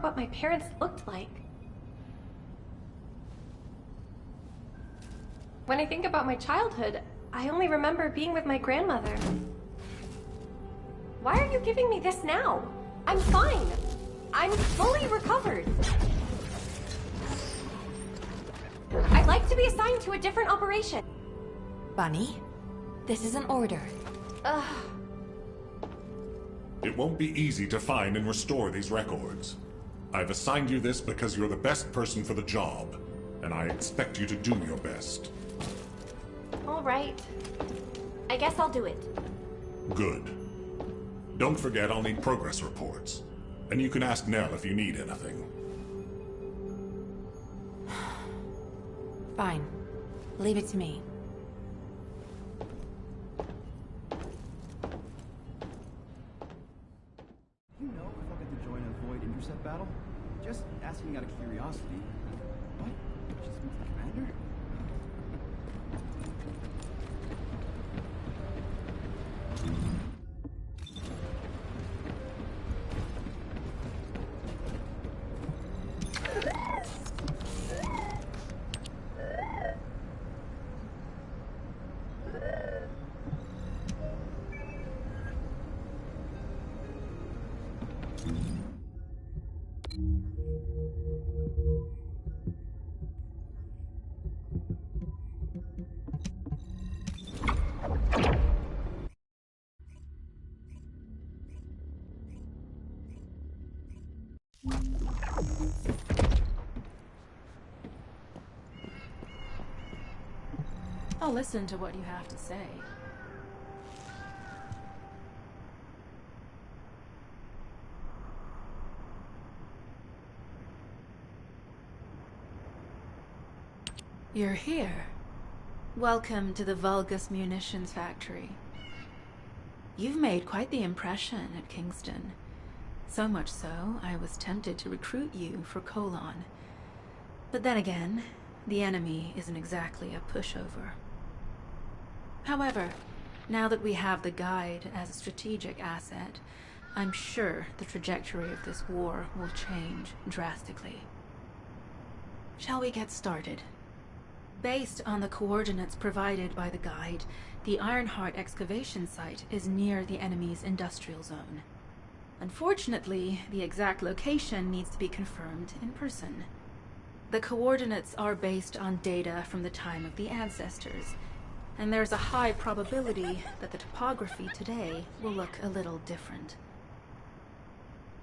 what my parents looked like. When I think about my childhood, I only remember being with my grandmother. Why are you giving me this now? I'm fine. I'm fully recovered. I'd like to be assigned to a different operation. Bunny, this is an order. Ugh. It won't be easy to find and restore these records. I've assigned you this because you're the best person for the job, and I expect you to do your best. All right. I guess I'll do it. Good. Don't forget I'll need progress reports. And you can ask Nell if you need anything. Fine. Leave it to me. You know if I'll get to join a Void Intercept battle? Just asking out of curiosity. What? She's with the commander? I'll listen to what you have to say. You're here. Welcome to the Vulgus Munitions Factory. You've made quite the impression at Kingston. So much so, I was tempted to recruit you for Colon. But then again, the enemy isn't exactly a pushover. However, now that we have the Guide as a strategic asset, I'm sure the trajectory of this war will change drastically. Shall we get started? Based on the coordinates provided by the Guide, the Ironheart excavation site is near the enemy's industrial zone. Unfortunately, the exact location needs to be confirmed in person. The coordinates are based on data from the time of the ancestors, and there's a high probability that the topography today will look a little different.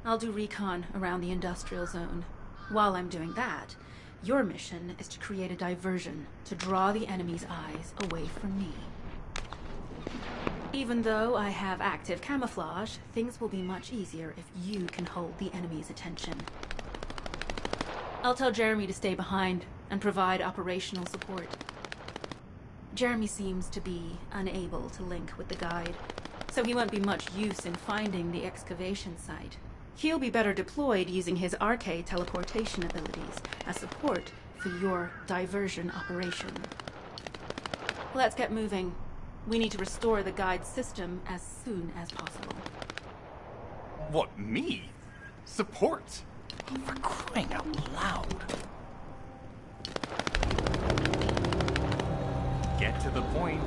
I'll do recon around the industrial zone. While I'm doing that, your mission is to create a diversion to draw the enemy's eyes away from me. Even though I have active camouflage, things will be much easier if you can hold the enemy's attention. I'll tell Jeremy to stay behind and provide operational support. Jeremy seems to be unable to link with the Guide, so he won't be much use in finding the excavation site. He'll be better deployed using his arcade teleportation abilities as support for your diversion operation. Let's get moving. We need to restore the Guide system as soon as possible. What, me? Support? Oh, for crying out loud. Get to the point.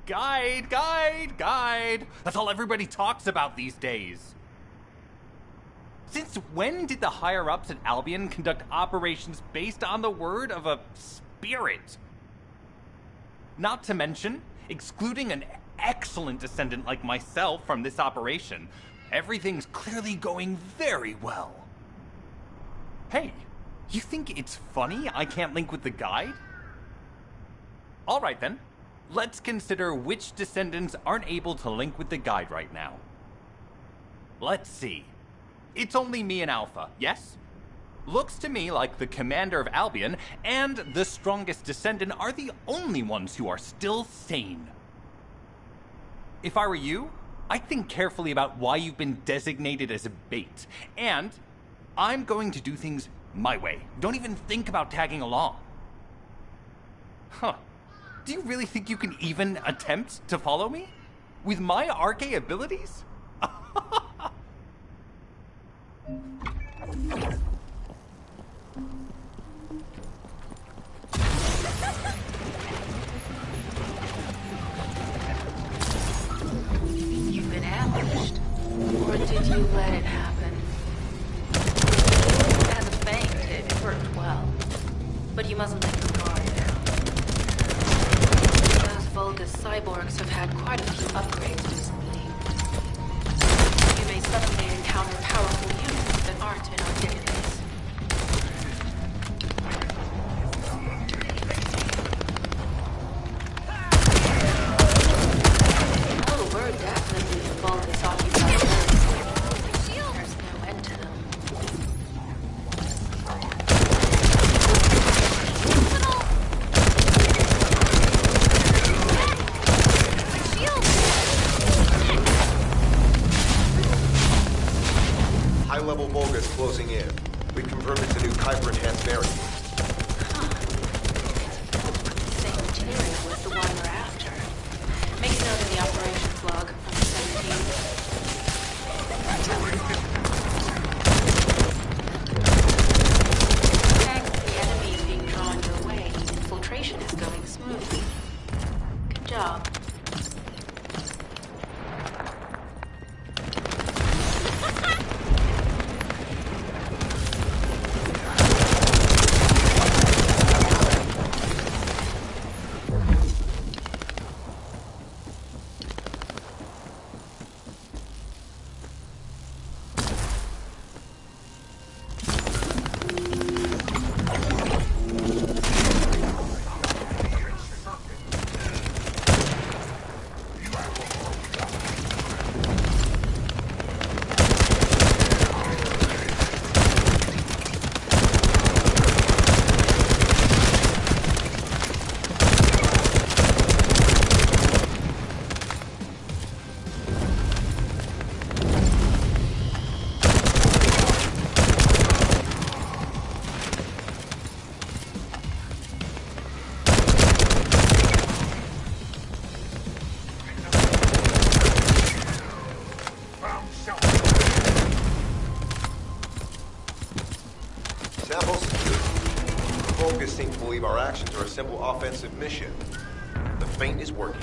Guide, guide, guide. That's all everybody talks about these days. Since when did the higher-ups at Albion conduct operations based on the word of a spirit? Not to mention, excluding an excellent descendant like myself from this operation, everything's clearly going very well. Hey, you think it's funny I can't link with the Guide? All right then. Let's consider which descendants aren't able to link with the Guide right now. Let's see. It's only me and Alpha, yes? Looks to me like the commander of Albion and the strongest descendant are the only ones who are still sane. If I were you, I'd think carefully about why you've been designated as a bait. And I'm going to do things my way. Don't even think about tagging along. Huh. Do you really think you can even attempt to follow me? With my Arche abilities? You've been ambushed. Or did you let it happen? As a feint, it worked well. But you mustn't let your guard down. Those Vulgus cyborgs have had quite a few upgrades recently. You may suddenly encounter powerful units that aren't in our database. Little bird definitely Vulgus occupied areas. There's no end to them. High-level Vulgus closing in. We've confirmed it's a new Kuiper-enhanced variant. Same material as the one we're after. Make a note in the operations log from the 17th. Thanks to the enemy being drawn your way, infiltration is going smoothly. Good job. Vulgus seem to believe our actions are a simple offensive mission. The feint is working.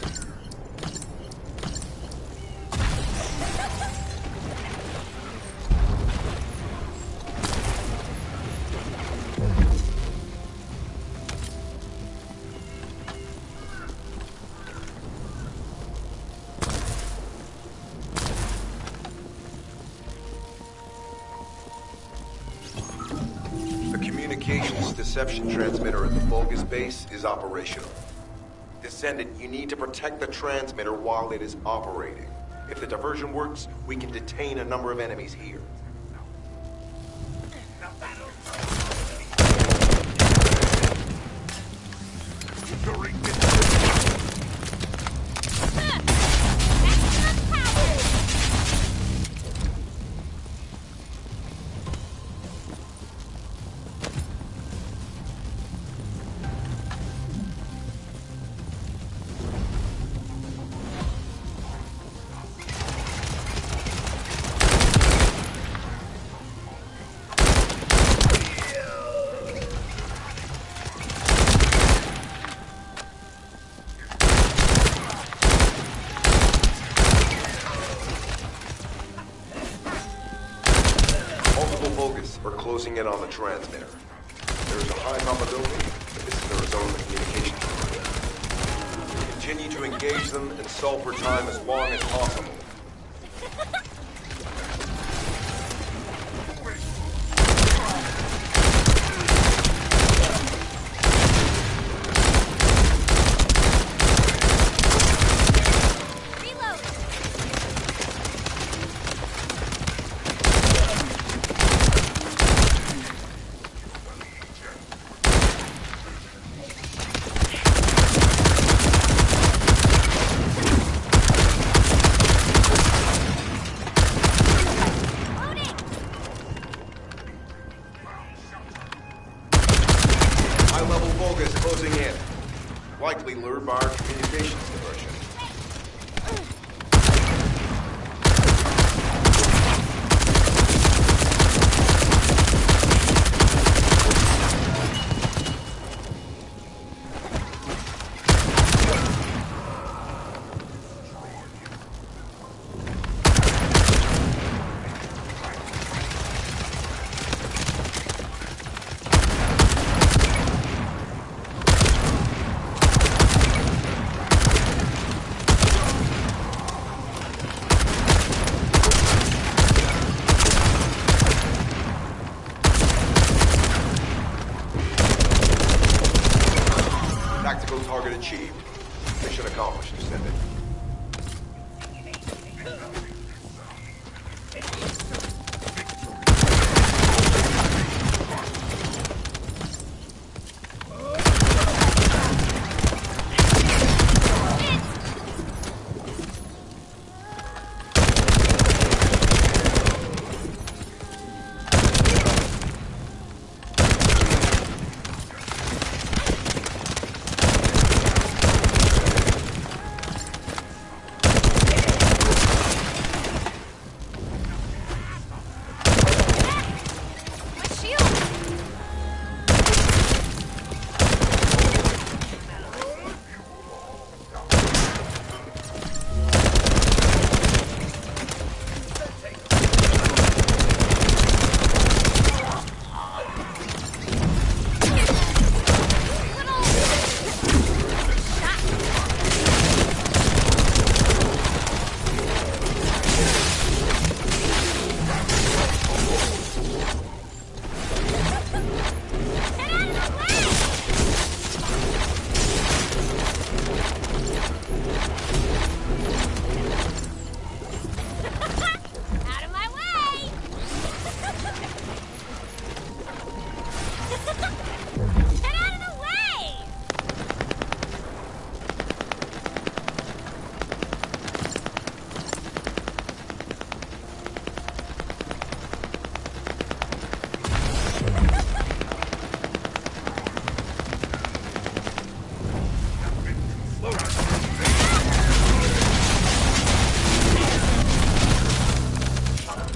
Communications deception transmitter at the Vulgus base is operational. Descendant, you need to protect the transmitter while it is operating. If the diversion works, we can detain a number of enemies here. We're closing in on the transmitter. There's a high probability that this is the result of the communication. Continue to engage them and solve for time as long as possible. our communications diversion. Tactical target achieved. Mission accomplished, Descendant.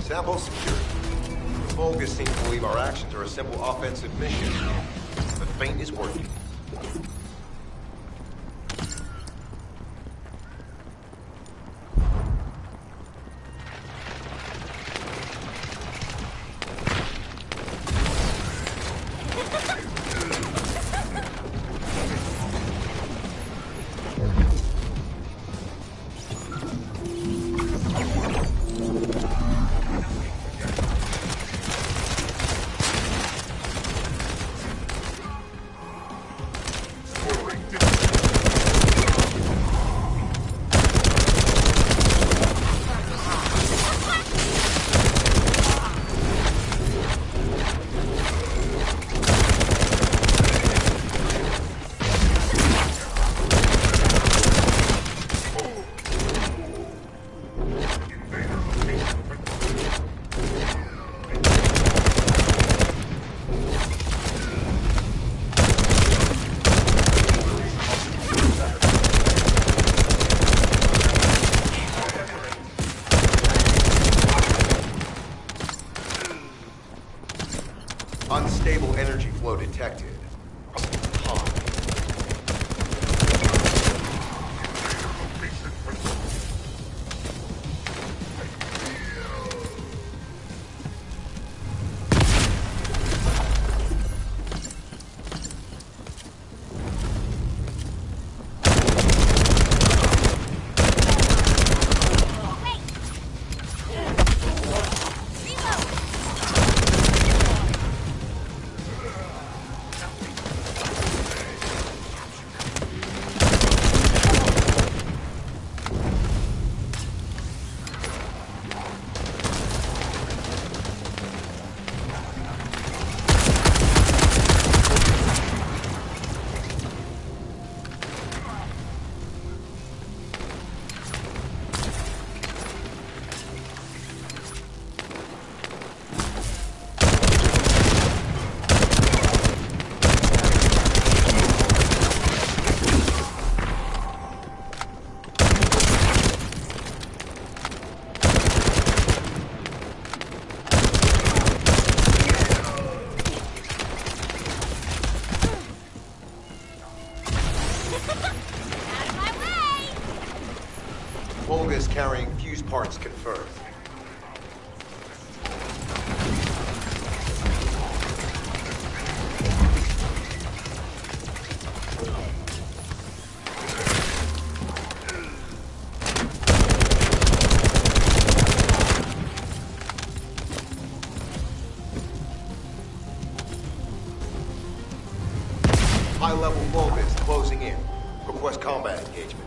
Sample secured. The Vulgus seem to believe our actions are a simple offensive mission, but feint is working. Unstable energy flow detected. Volga is carrying fuse parts confirmed. High-level Volga is closing in. Request combat engagement.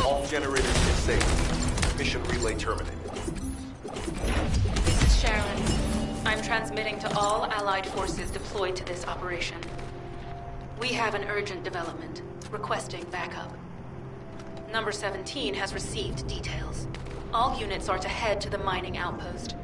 All generators disabled. Mission relay terminated. This is Sharon. I'm transmitting to all Allied forces deployed to this operation. We have an urgent development, requesting backup. Number 17 has received details. All units are to head to the mining outpost.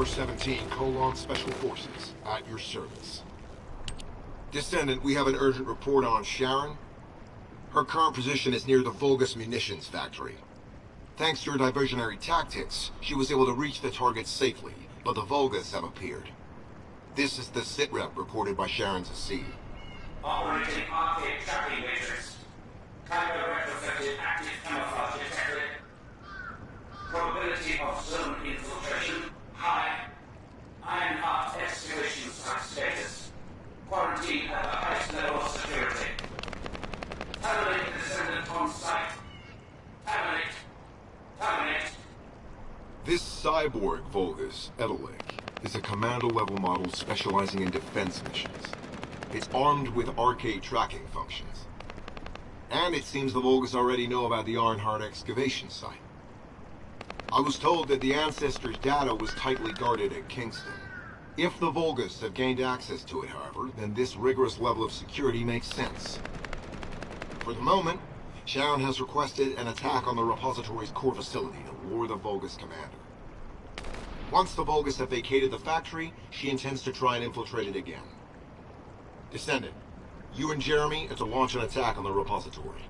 number 17, Colon Special Forces, at your service. Descendant, we have an urgent report on Sharon. Her current position is near the Vulgus Munitions Factory. Thanks to her diversionary tactics, she was able to reach the target safely, but the Vulgus have appeared. This is the sitrep reported by Sharon's AC. Operating arcade tracking matrix. Kyber retrofitted active camouflage detected. Probability of zone infiltration high. Ironheart excavation site status. Quarantine at the highest level of security. Terminate the descendant on site. Terminate. Terminate. This cyborg Vulgus, Edelik, is a commando-level model specializing in defense missions. It's armed with arcade tracking functions. And it seems the Vulgus already know about the Ironheart excavation site. I was told that the Ancestors' data was tightly guarded at Kingston. If the Vulgus have gained access to it, however, then this rigorous level of security makes sense. For the moment, Sharon has requested an attack on the repository's core facility to lure the Vulgus commander. Once the Vulgus have vacated the factory, she intends to try and infiltrate it again. Descendant, you and Jeremy are to launch an attack on the repository.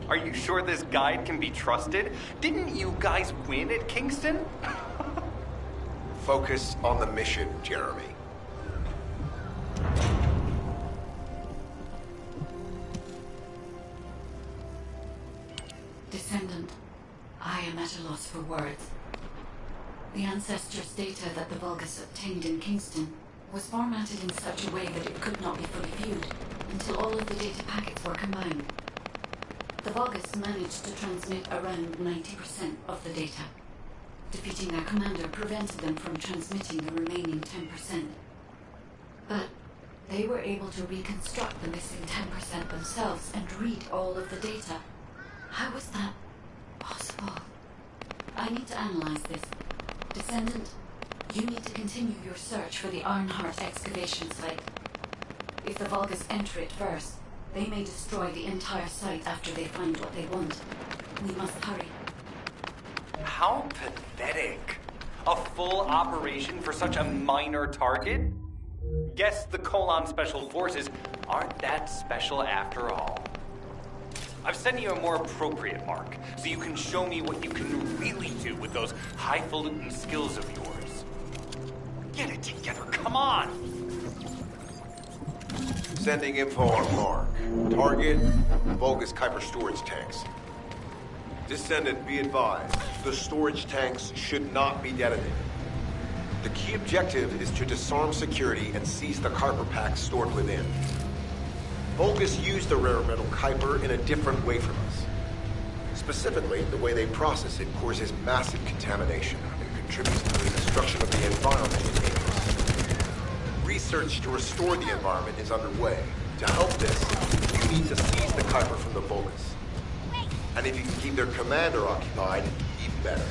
Are you sure this guide can be trusted? Didn't you guys win at Kingston? Focus on the mission, Jeremy. Descendant, I am at a loss for words. The Ancestors' data that the Vulgus obtained in Kingston was formatted in such a way that it could not be fully viewed until all of the data packets were combined. The Vulgus managed to transmit around 90% of the data. Defeating their commander prevented them from transmitting the remaining 10%. But they were able to reconstruct the missing 10% themselves and read all of the data. How was that possible? I need to analyze this. Descendant, you need to continue your search for the Ironheart excavation site. If the Vulgus enter it first, they may destroy the entire site after they find what they want. We must hurry. How pathetic. A full operation for such a minor target? Guess the Colon Special Forces aren't that special after all. I've sent you a more appropriate mark, so you can show me what you can really do with those highfalutin skills of yours. Get it together, come on! Sending info on mark. Target, Vulgus Kuiper storage tanks. Descendant, be advised. The storage tanks should not be detonated. The key objective is to disarm security and seize the Kuiper packs stored within. Vulgus use the rare metal Kuiper in a different way from us. Specifically, the way they process it causes massive contamination and contributes to the destruction of the environment it enters. Research to restore the environment is underway. To help this, you need to seize the Kuiper from the Vulgus. And if you can keep their commander occupied, even better.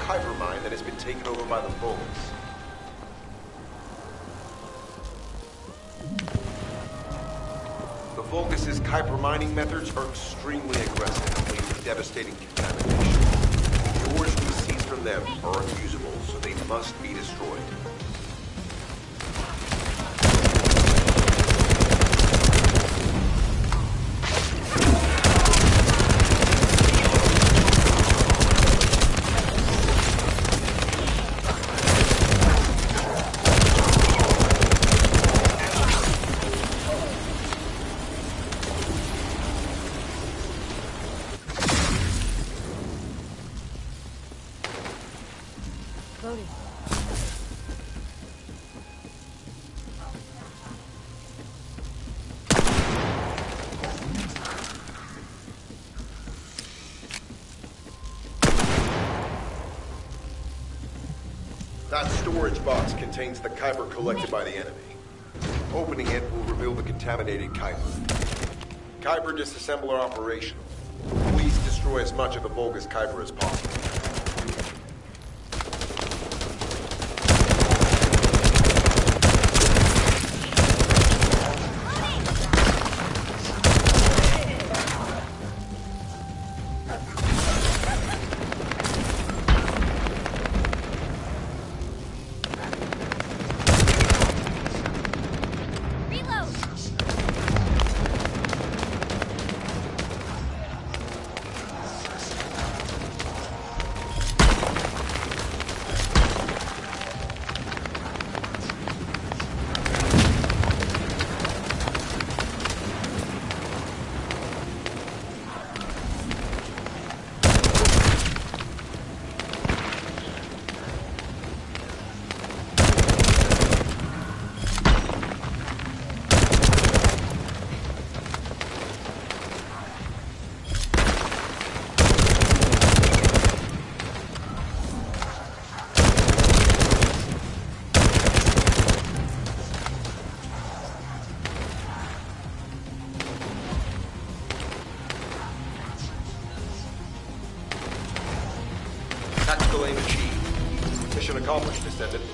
Kuiper mine that has been taken over by the Vulgus. The Vulgus' Kuiper mining methods are extremely aggressive and lead to devastating contamination. The ores we seize from them are unusable, so they must be destroyed. That storage box contains the Kuiper collected by the enemy. Opening it will reveal the contaminated Kuiper. Kuiper disassembler operational. Please destroy as much of the Vulgus Kuiper as possible. Tactical aim achieved. Mission accomplished, Descendant.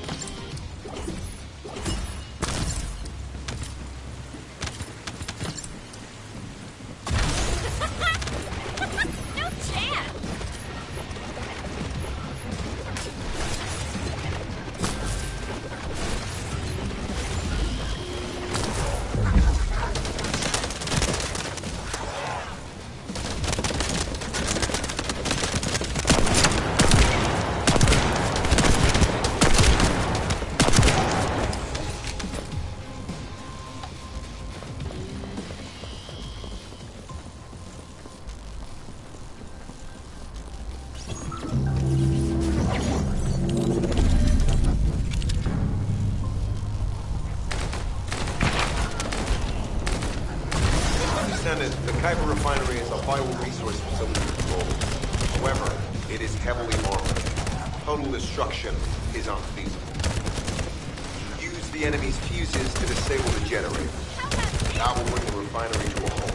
No chance! The Kuiper refinery is a vital resource facility for the Vulgus. However, it is heavily armored. Total destruction is unfeasible. Use the enemy's fuses to disable the generator. That will bring the refinery to a halt.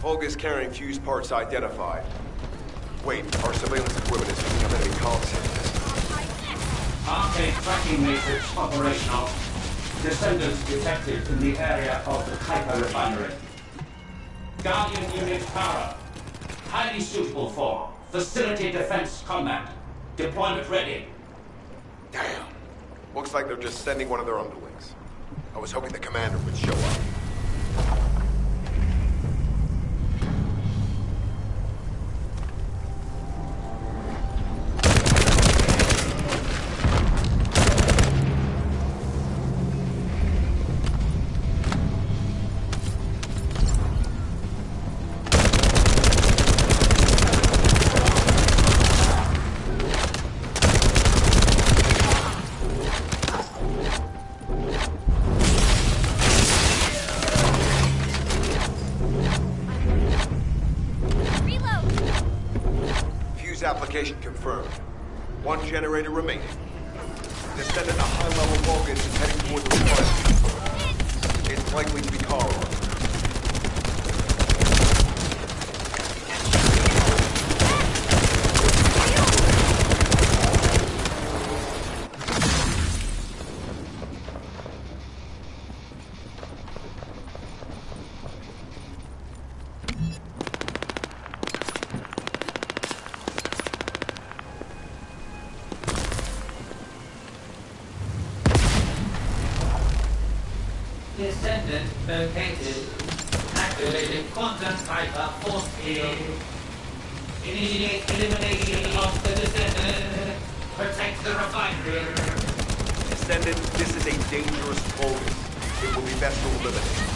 Vulgus carrying fuse parts identified. Wait, our surveillance equipment is picking up enemy comm signals. Arcade tracking matrix operational. Descendants detected in the area of the Kuiper refinery. Guardian unit power. Highly suitable for facility defense combat. Deployment ready. Damn. Looks like they're just sending one of their underlings. I was hoping the commander would show up. Classification confirmed. One generator remaining. Descendant a high-level Vulgus is heading toward the front. It's likely to be Carl. Descendant located. Activating quantum hyper force field. Initiate elimination of the descendant. Protect the refinery. Descendant, this is a dangerous Vulgus. It will be best to eliminate.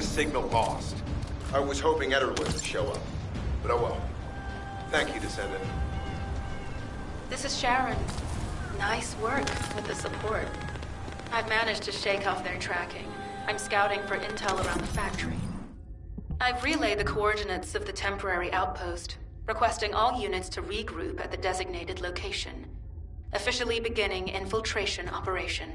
Signal lost. I was hoping Ederlich would show up. But oh well. Thank you, Descendant. This is Sharon. Nice work with the support. I've managed to shake off their tracking. I'm scouting for intel around the factory. I've relayed the coordinates of the temporary outpost, requesting all units to regroup at the designated location. Officially beginning infiltration operation.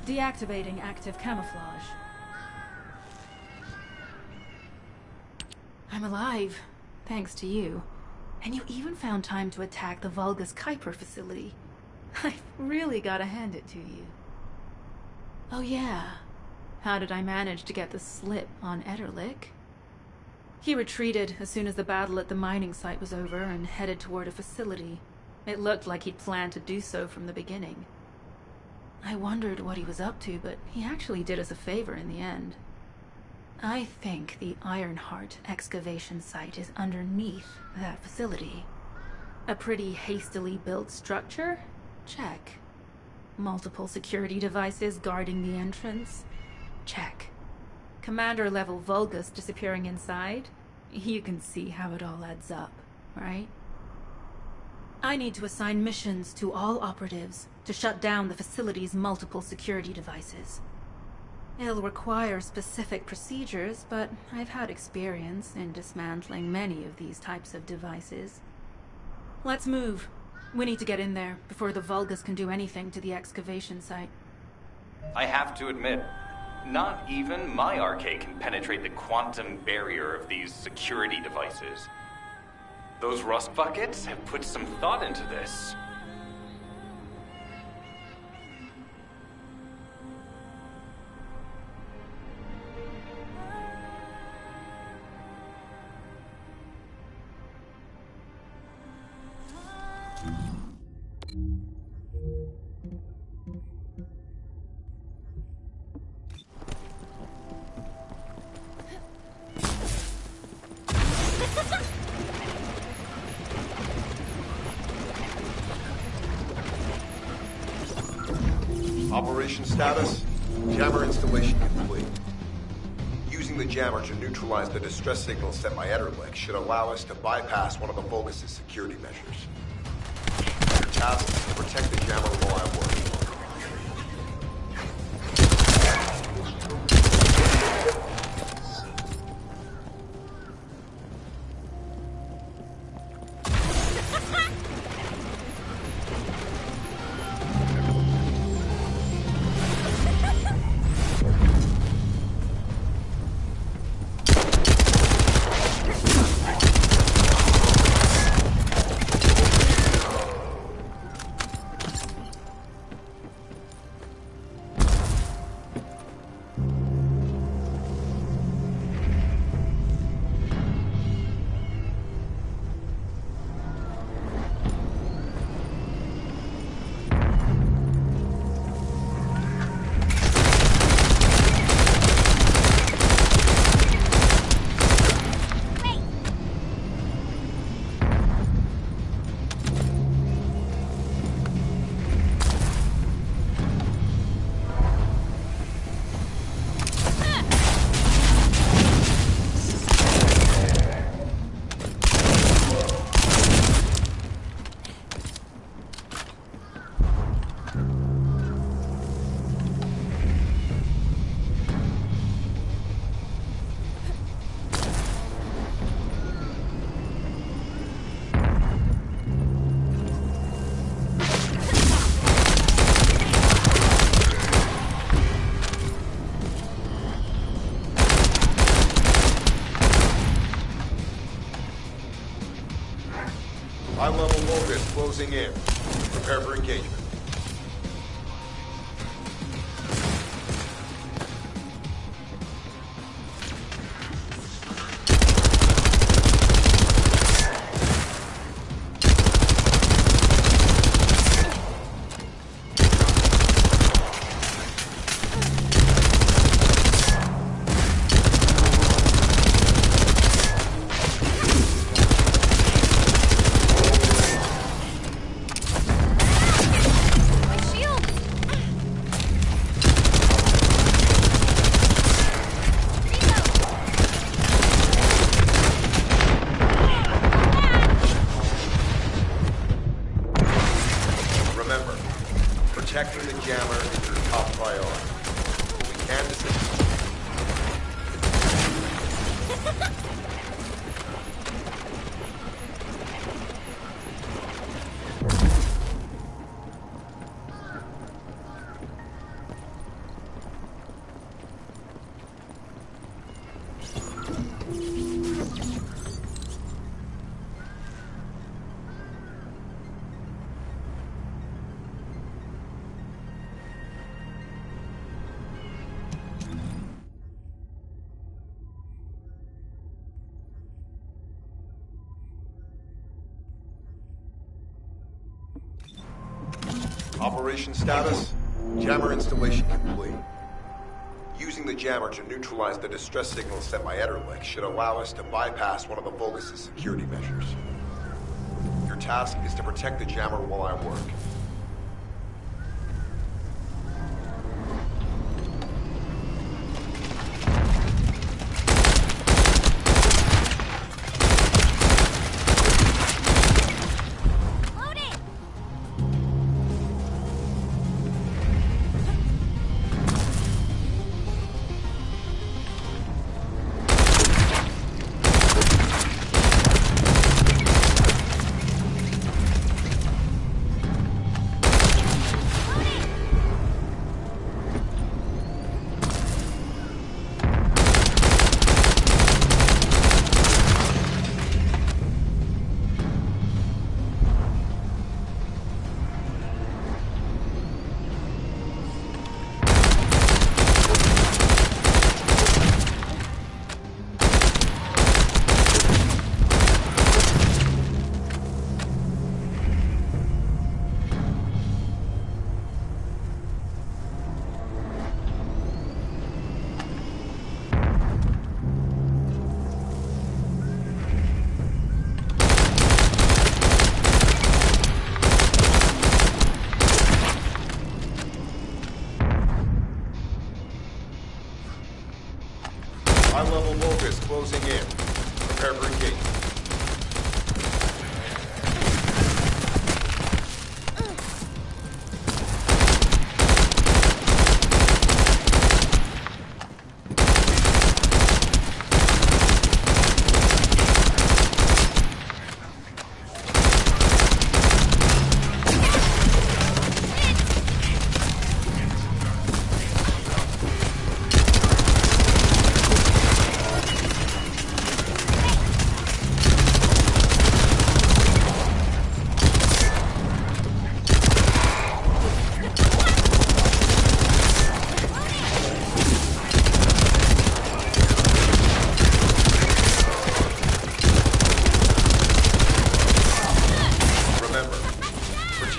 Deactivating active camouflage. I'm alive, thanks to you. And you even found time to attack the Vulgus Kuiper facility. I've really gotta hand it to you. Oh yeah, how did I manage to get the slip on Ederlich? He retreated as soon as the battle at the mining site was over and headed toward a facility. It looked like he'd planned to do so from the beginning. I wondered what he was up to, but he actually did us a favor in the end. I think the Ironheart excavation site is underneath that facility. A pretty hastily built structure? Check. Multiple security devices guarding the entrance? Check. Commander-level Vulgus disappearing inside? You can see how it all adds up, right? I need to assign missions to all operatives to shut down the facility's multiple security devices. It'll require specific procedures, but I've had experience in dismantling many of these types of devices. Let's move. We need to get in there before the Vulgus can do anything to the excavation site. I have to admit, not even my arcade can penetrate the quantum barrier of these security devices. Those rust buckets have put some thought into this. Operation status, jammer installation complete. Using the jammer to neutralize the distress signal sent by Ederlich should allow us to bypass one of the Vulgus' security measures. Your task is to protect the jammer while I work. High-level Vulgus closing in. Prepare for engagement. Protecting the jammer is your top priority. We can disable. Operation status? Jammer installation complete. Using the jammer to neutralize the distress signal sent by Ederlich should allow us to bypass one of the Vulgus' security measures. Your task is to protect the jammer while I work. High-level Vulgus closing in. Prepare for engagement.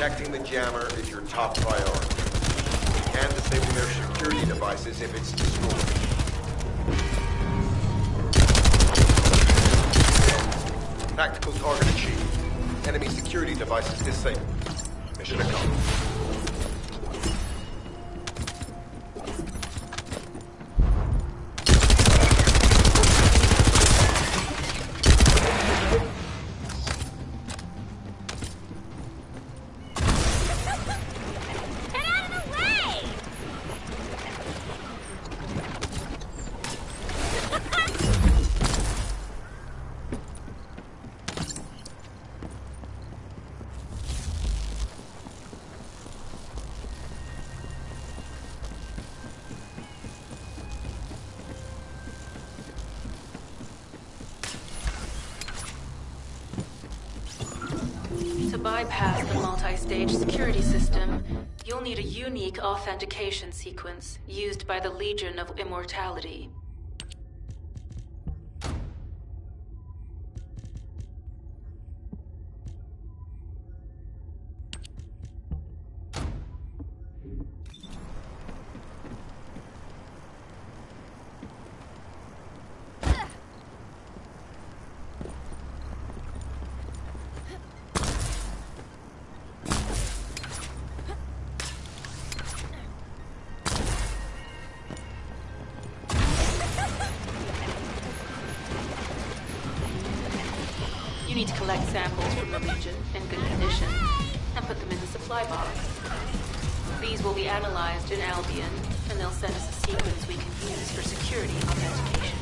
Protecting the jammer is your top priority. You can disable their security devices if it's destroyed. Tactical target achieved. Enemy security devices disabled. Mission accomplished. To bypass the multi-stage security system, you'll need a unique authentication sequence used by the Legion of Immortality. You need to collect samples from the Legion in good condition and put them in the supply box. These will be analyzed in Albion, and they'll send us a sequence we can use for security authentication.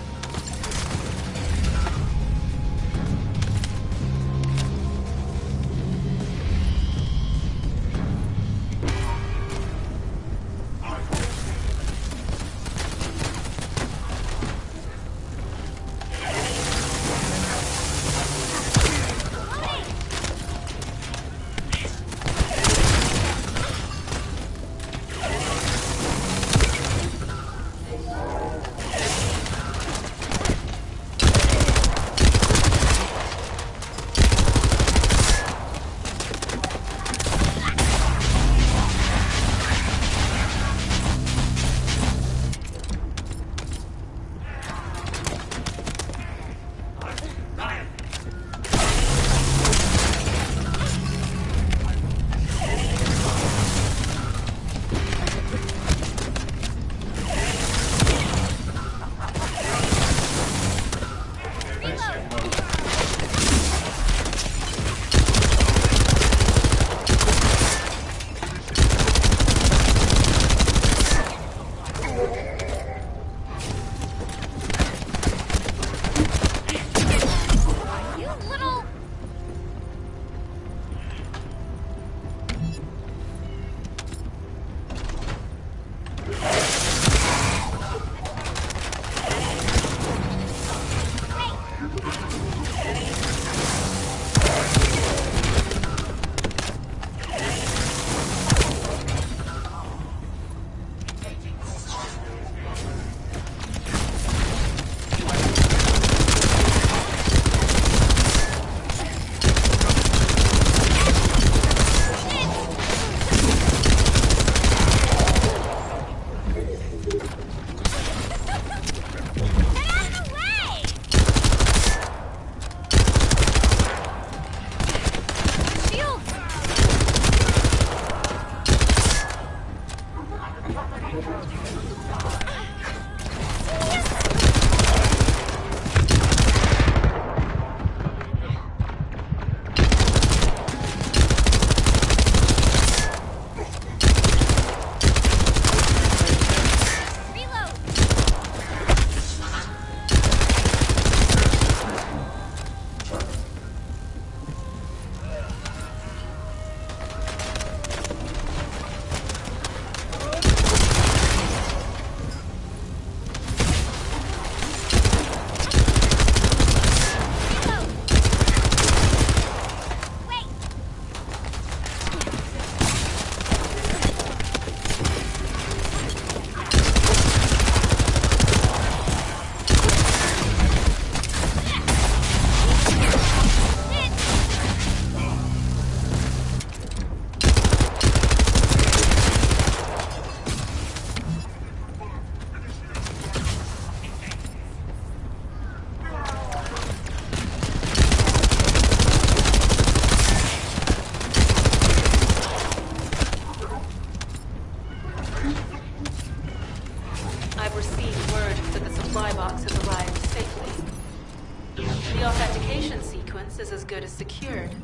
defense is as good as secured.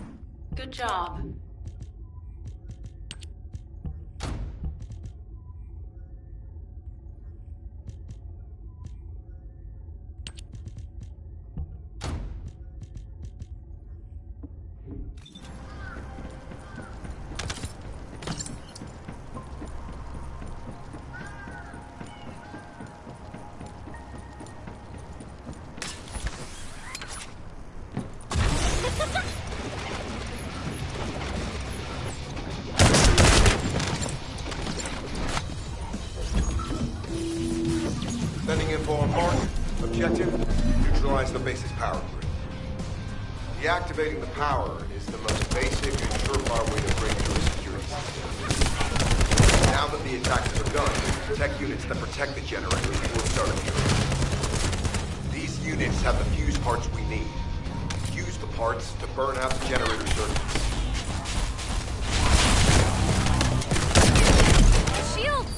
Good job. Sending info on mark. Objective, neutralize the base's power grid. Deactivating the power is the most basic and surefire way to break through a security system. Now that the attack has begun, tech units that protect the generators will start appearing. These units have the fuse parts we need. Use the parts to burn out the generator circuits. Shields!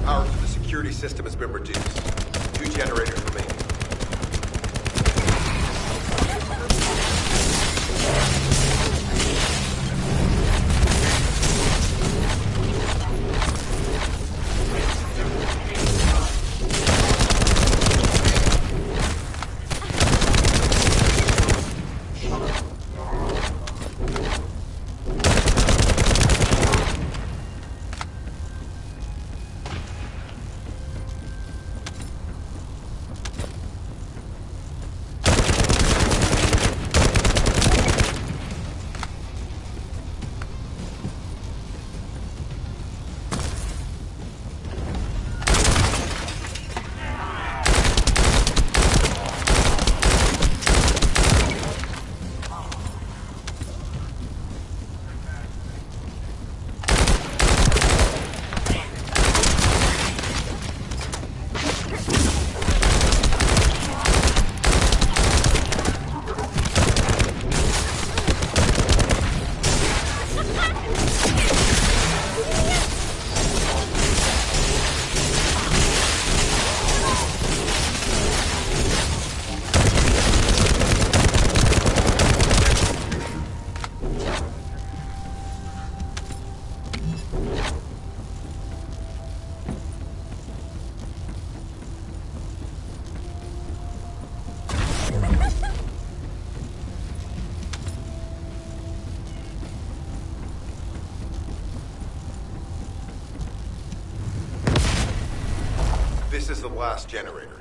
Power to the security system has been reduced. 2 generators remaining. This is the last generator.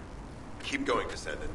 Keep going, Descendant.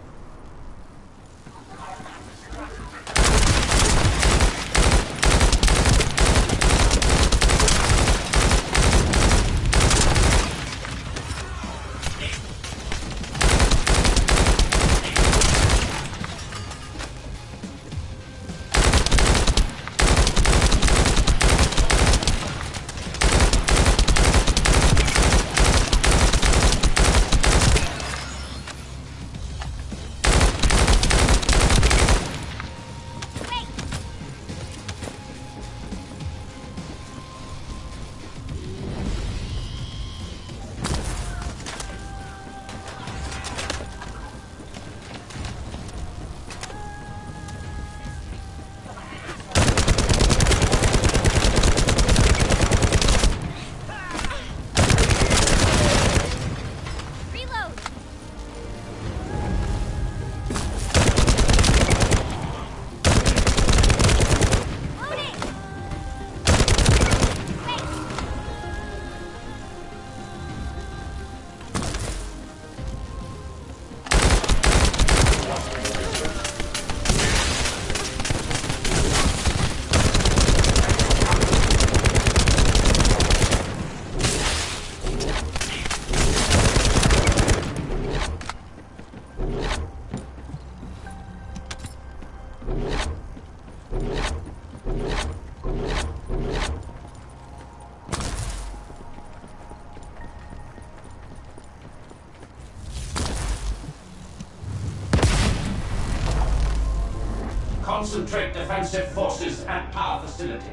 Concentrate defensive forces at power facility.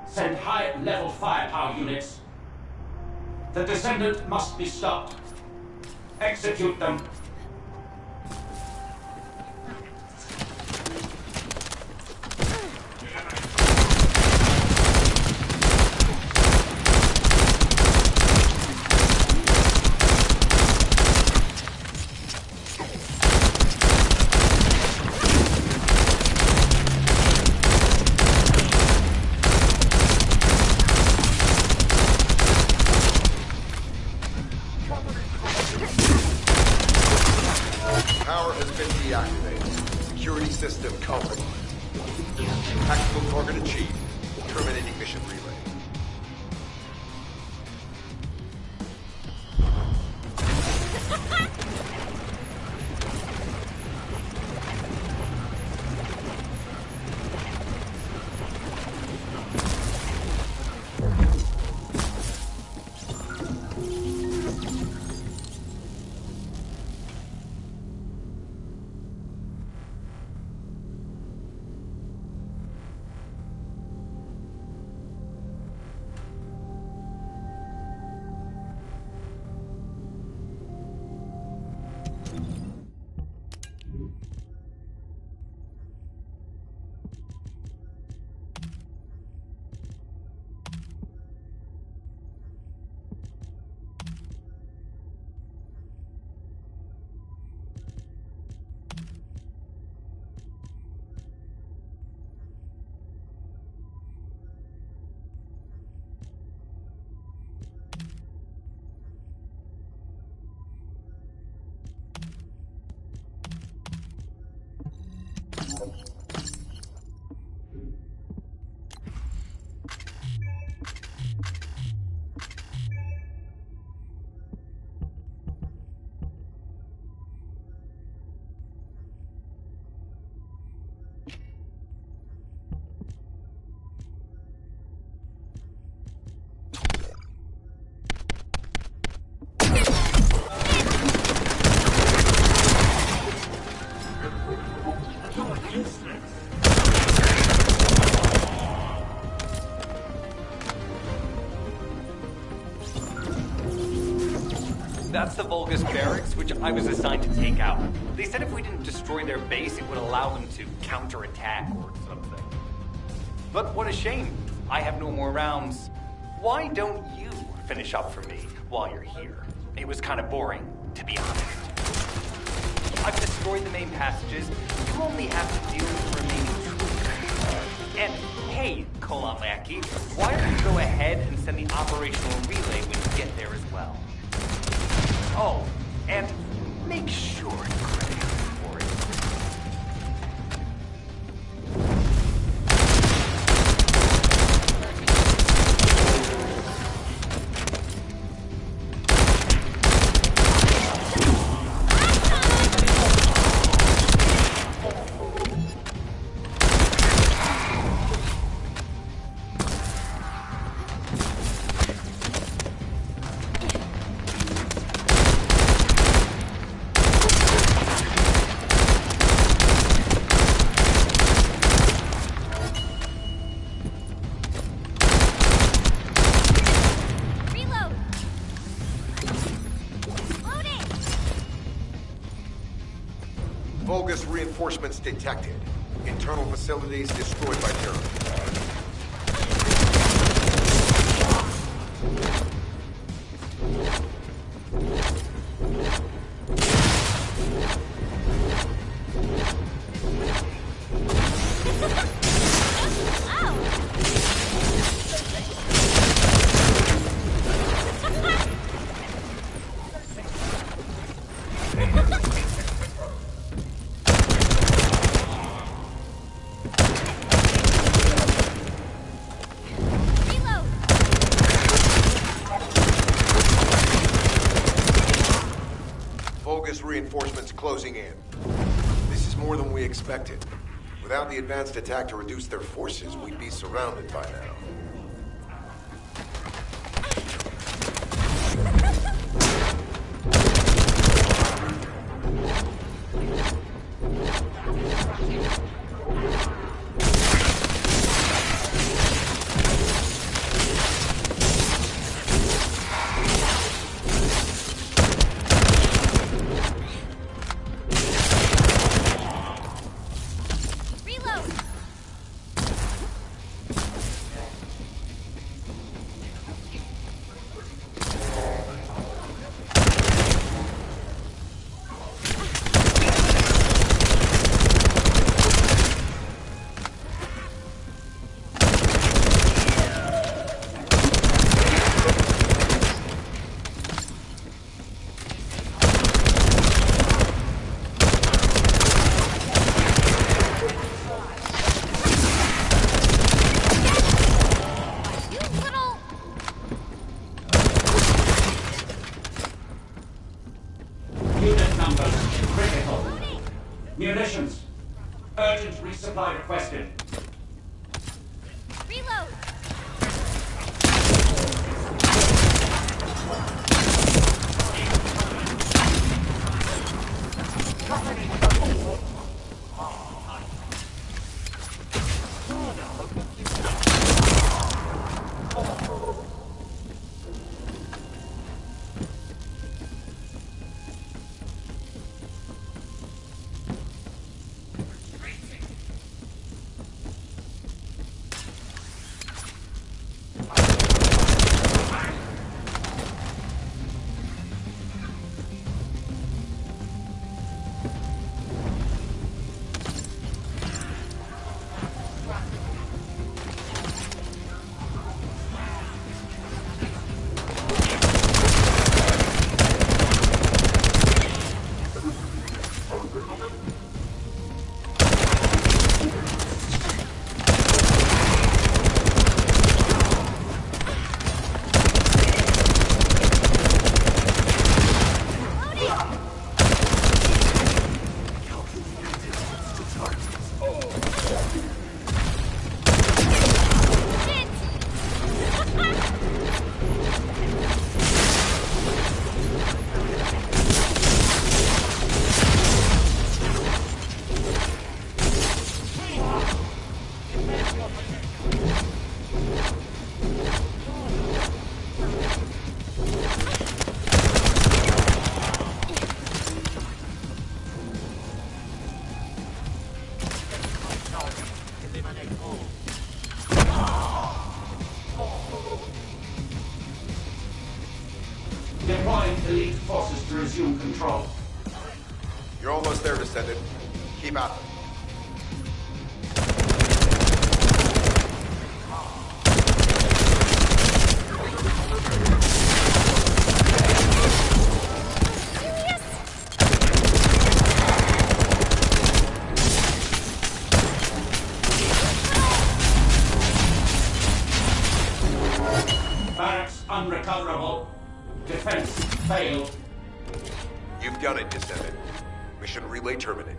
Send high-level firepower units. The Descendant must be stopped. Execute them. Power has been deactivated. Security system compromised. Tactical target achieved. Terminating mission relay. That's the Vulgus barracks, which I was assigned to take out. They said if we didn't destroy their base, it would allow them to counterattack or something. But what a shame. I have no more rounds. Why don't you finish up for me while you're here? It was kind of boring, to be honest. I've destroyed the main passages. You only have to deal with the remaining troops. And hey, Colon Lackey, why don't you go ahead and send the operational relay when you get there as well? Oh, and make sure to credit me for it. Vulgus reinforcements detected. Internal facilities destroyed by terrorists. Vulgus reinforcements closing in. This is more than we expected. Without the advanced attack to reduce their forces, we'd be surrounded by now. Unit numbers critical. Munitions. Urgent resupply requested. Reload! Deploying elite forces to resume control. You're almost there, Descendant. Keep at them. Barracks unrecoverable. Defense failed. You've done it, Descendant. Mission relay terminated.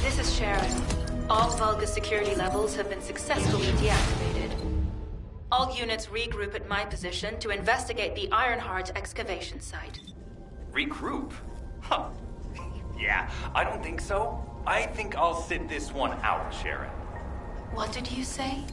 This is Sharon. All Vulgus security levels have been successfully deactivated. All units regroup at my position to investigate the Ironheart excavation site. Regroup? Huh. Yeah, I don't think so. I think I'll sit this one out, Sharon. What did you say?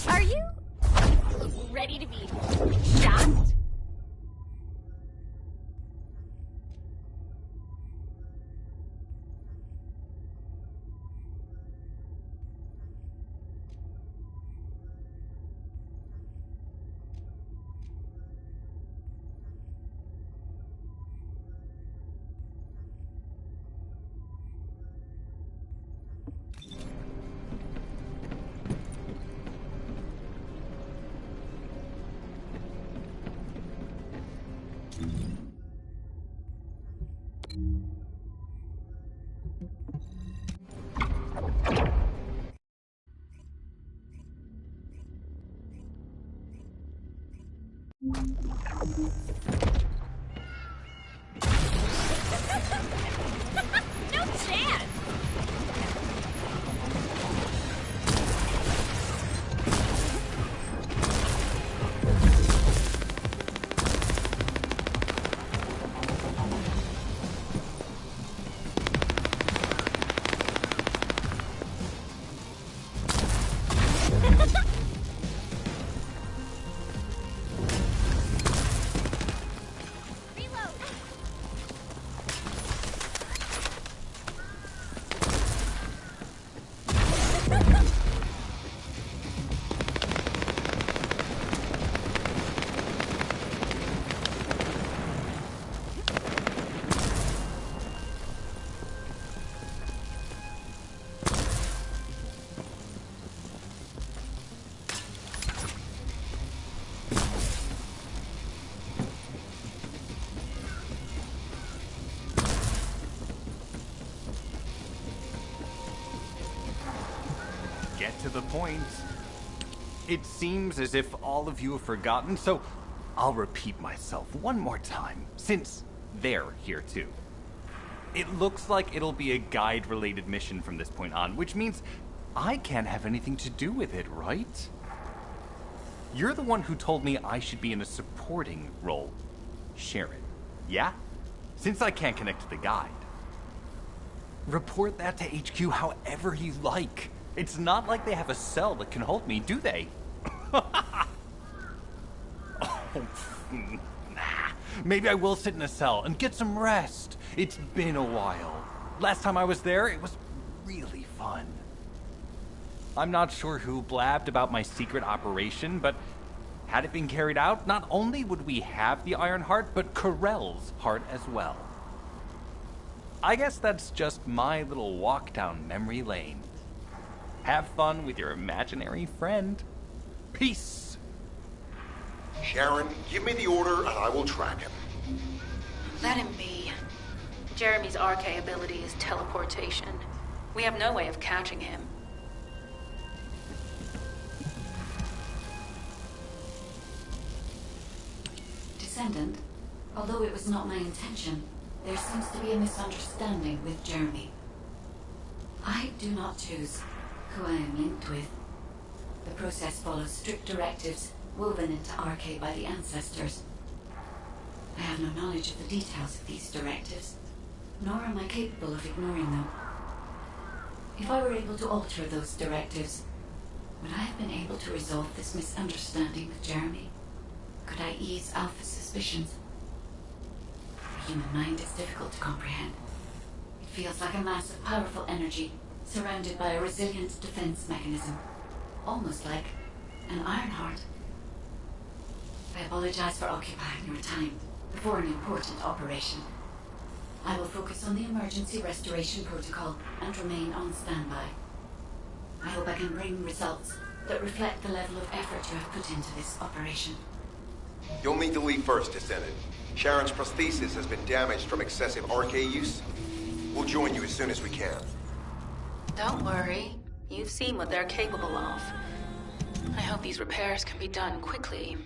Are you ready to be shocked? No chance! Get to the point. It seems as if all of you have forgotten, so I'll repeat myself one more time, since they're here too. It looks like it'll be a guide-related mission from this point on, which means I can't have anything to do with it, right? You're the one who told me I should be in a supporting role, Sharon. Yeah? Since I can't connect to the guide. Report that to HQ however you like. It's not like they have a cell that can hold me, do they? Maybe I will sit in a cell and get some rest. It's been a while. Last time I was there, it was really fun. I'm not sure who blabbed about my secret operation, but Had it been carried out, not only would we have the Iron Heart, but Corell's heart as well. I guess that's just my little walk down memory lane. Have fun with your imaginary friend. Peace! Sharon, give me the order and I will track him. Let him be. Jeremy's RK ability is teleportation. We have no way of catching him. Descendant, although it was not my intention, there seems to be a misunderstanding with Jeremy. I do not choose who I am linked with. The process follows strict directives woven into RK by the ancestors. I have no knowledge of the details of these directives, nor am I capable of ignoring them. If I were able to alter those directives, would I have been able to resolve this misunderstanding with Jeremy? Could I ease Alpha's suspicions? The human mind is difficult to comprehend. It feels like a mass of powerful energy surrounded by a resilient defense mechanism, almost like an Iron Heart. I apologize for occupying your time before an important operation. I will focus on the emergency restoration protocol and remain on standby. I hope I can bring results that reflect the level of effort you have put into this operation. You'll need to leave first, Descendant. Sharon's prosthesis has been damaged from excessive RK use. We'll join you as soon as we can. Don't worry. You've seen what they're capable of. I hope these repairs can be done quickly.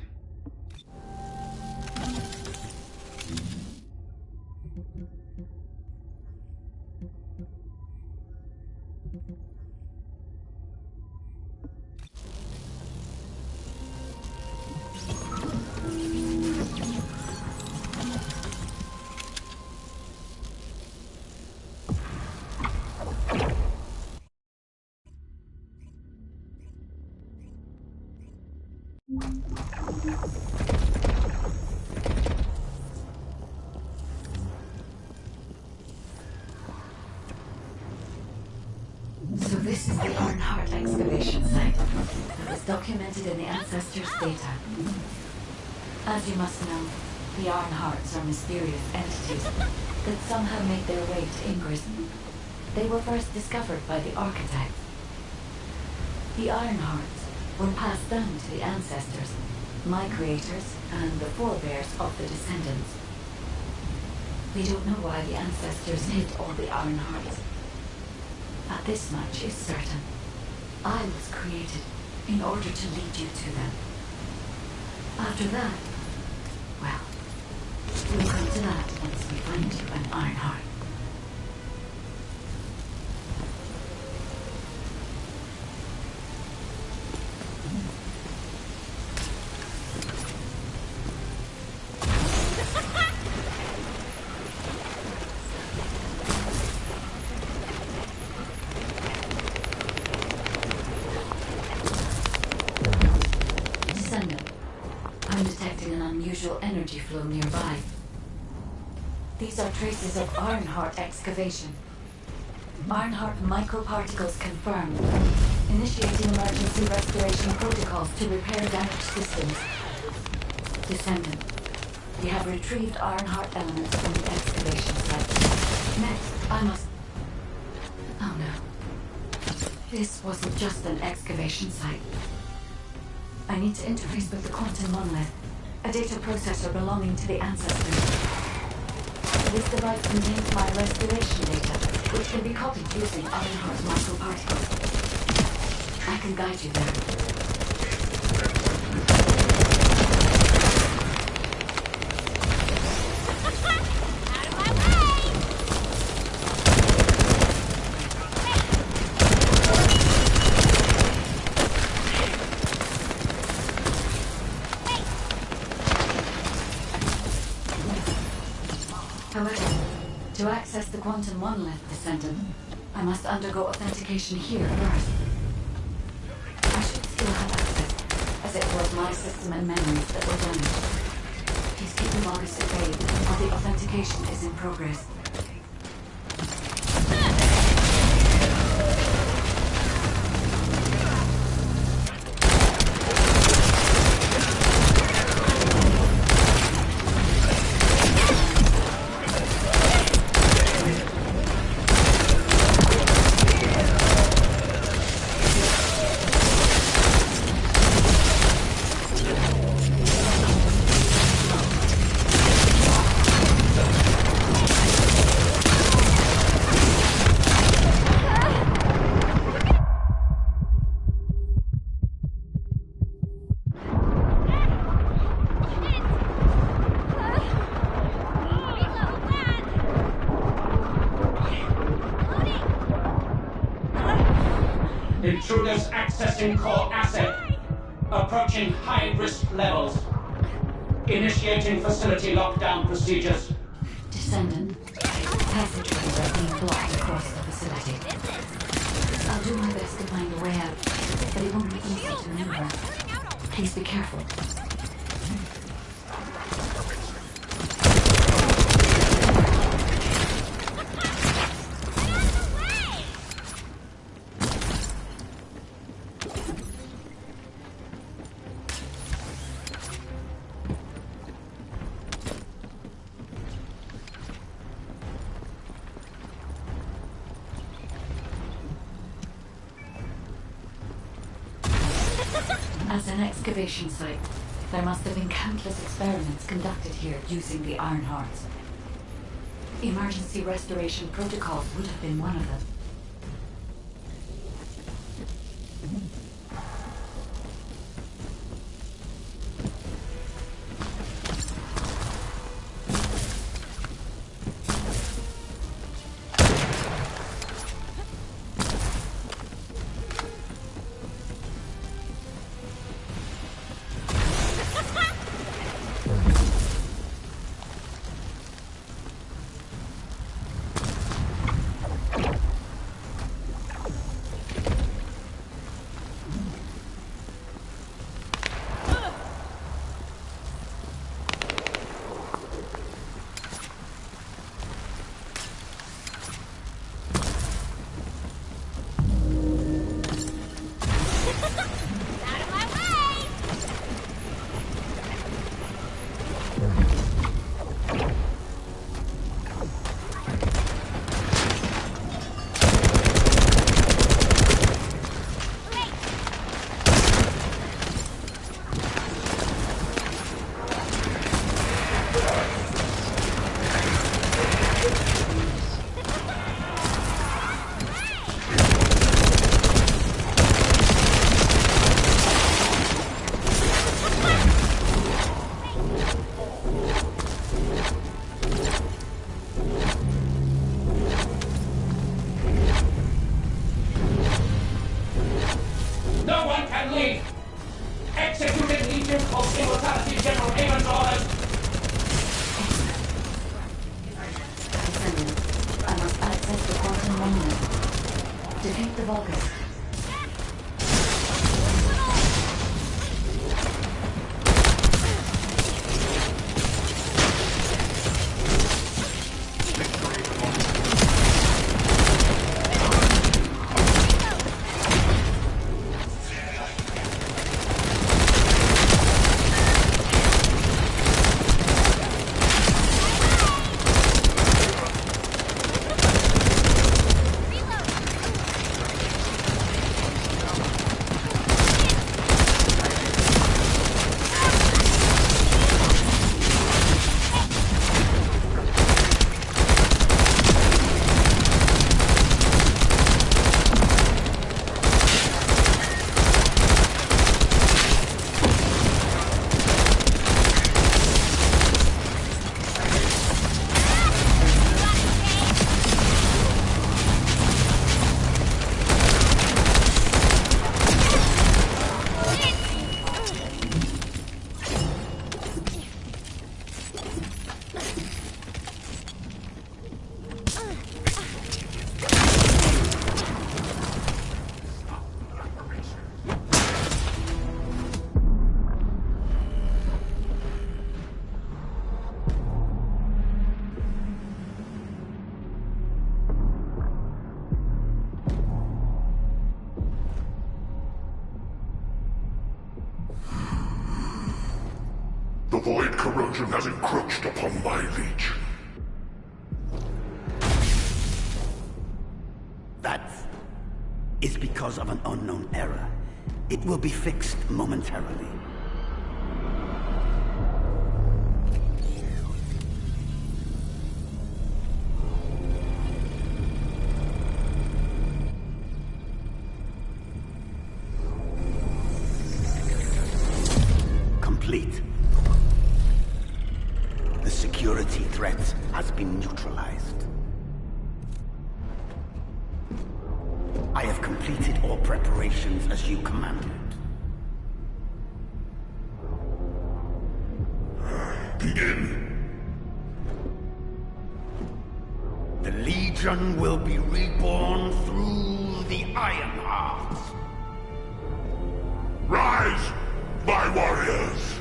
So this is the Iron Heart excavation site that was documented in the Ancestors' data. As you must know, the Iron Hearts are mysterious entities that somehow made their way to Ingress. They were first discovered by the Architect. The Iron Hearts were passed down to the Ancestors, my creators, and the forebears of the Descendants. We don't know why the Ancestors hid all the Iron Hearts. But this much is certain. I was created in order to lead you to them. After that, well, we'll come to that once we find you an Iron Heart. Energy flow nearby. These are traces of Iron Heart excavation. Iron Heart microparticles confirmed. Initiating emergency restoration protocols to repair damaged systems. Descendant, we have retrieved Iron Heart elements from the excavation site. Next, I must... Oh no. This wasn't just an excavation site. I need to interface with the Quantum Monolith, a data processor belonging to the Ancestors. This device contains my restoration data, which can be copied using Iron Heart microparticles. I can guide you there. To access the Quantum Monolith, Descendant, I must undergo authentication here first. I should still have access, as it was my system and memories that were damaged. Please keep the Vulgus at bay while the authentication is in progress. Vulgus accessing core asset. Approaching high-risk levels. Initiating facility lockdown procedures. Descendant, passageways are being blocked across the facility. I'll do my best to find a way out, but it won't be easy to maneuver. Please be careful. As an excavation site, there must have been countless experiments conducted here using the Iron Hearts. Emergency restoration protocols would have been one of them. Defeat the Vulgus. The void corrosion has encroached upon my leech. That is because of an unknown error. It will be fixed momentarily. Complete. The security threat has been neutralized. I have completed all preparations as you commanded. Begin. The Legion will be reborn through the Ironheart. Rise, my warriors!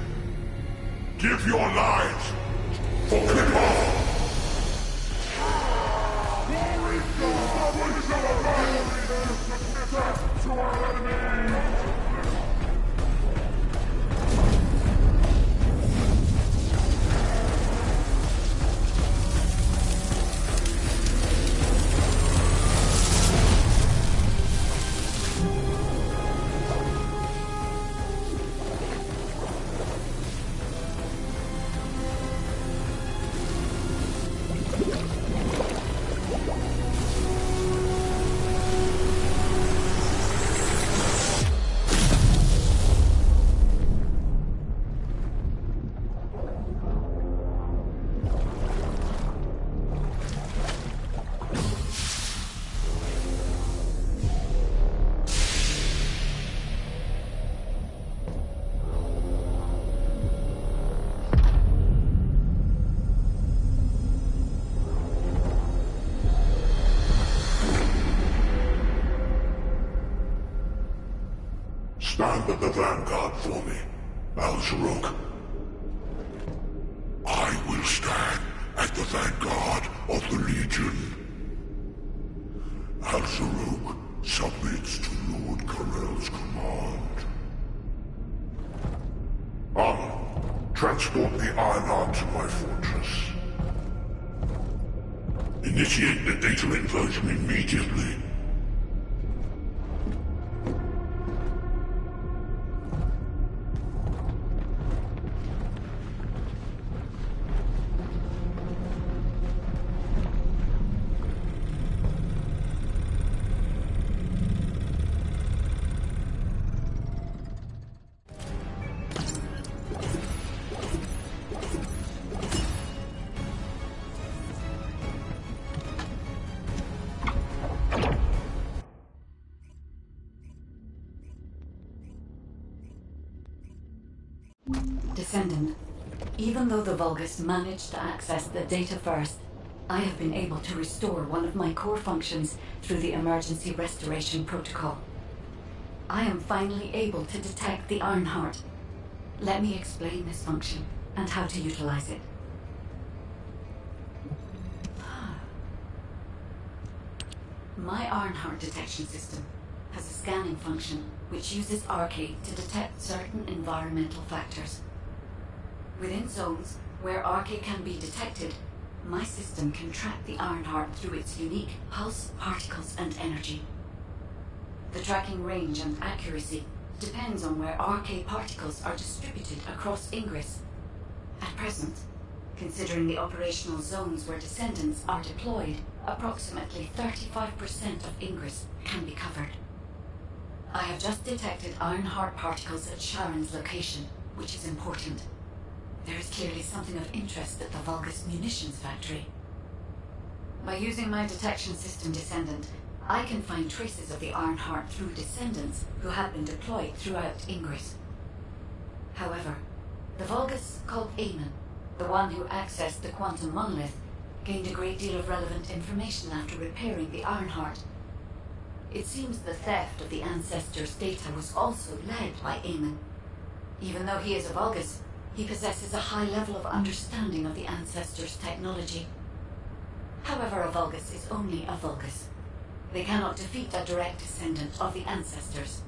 Give your lives for Kippa! Stand at the vanguard for me, Al-Zaruk. I will stand at the vanguard of the Legion. Al-Zaruk submits to Lord Karel's command. Armor, transport the Ironheart to my fortress. Initiate the data inversion immediately. Descendant, even though the Vulgus managed to access the data first, I have been able to restore one of my core functions through the emergency restoration protocol. I am finally able to detect the Ironheart. Let me explain this function and how to utilize it. My Ironheart detection system has a scanning function which uses Arcade to detect certain environmental factors. Within zones where Arcade can be detected, my system can track the Ironheart through its unique pulse, particles, and energy. The tracking range and accuracy depends on where Arcade particles are distributed across Ingress. At present, considering the operational zones where Descendants are deployed, approximately 35% of Ingress can be covered. I have just detected Ironheart particles at Sharon's location, which is important. There is clearly something of interest at the Vulgus munitions factory. By using my detection system Descendant, I can find traces of the Ironheart through Descendants who have been deployed throughout Ingress. However, the Vulgus called Eamon, the one who accessed the quantum monolith, gained a great deal of relevant information after repairing the Ironheart. It seems the theft of the Ancestors' data was also led by Eamon. Even though he is a Vulgus, he possesses a high level of understanding of the Ancestors' technology. However, a Vulgus is only a Vulgus. They cannot defeat a direct descendant of the Ancestors.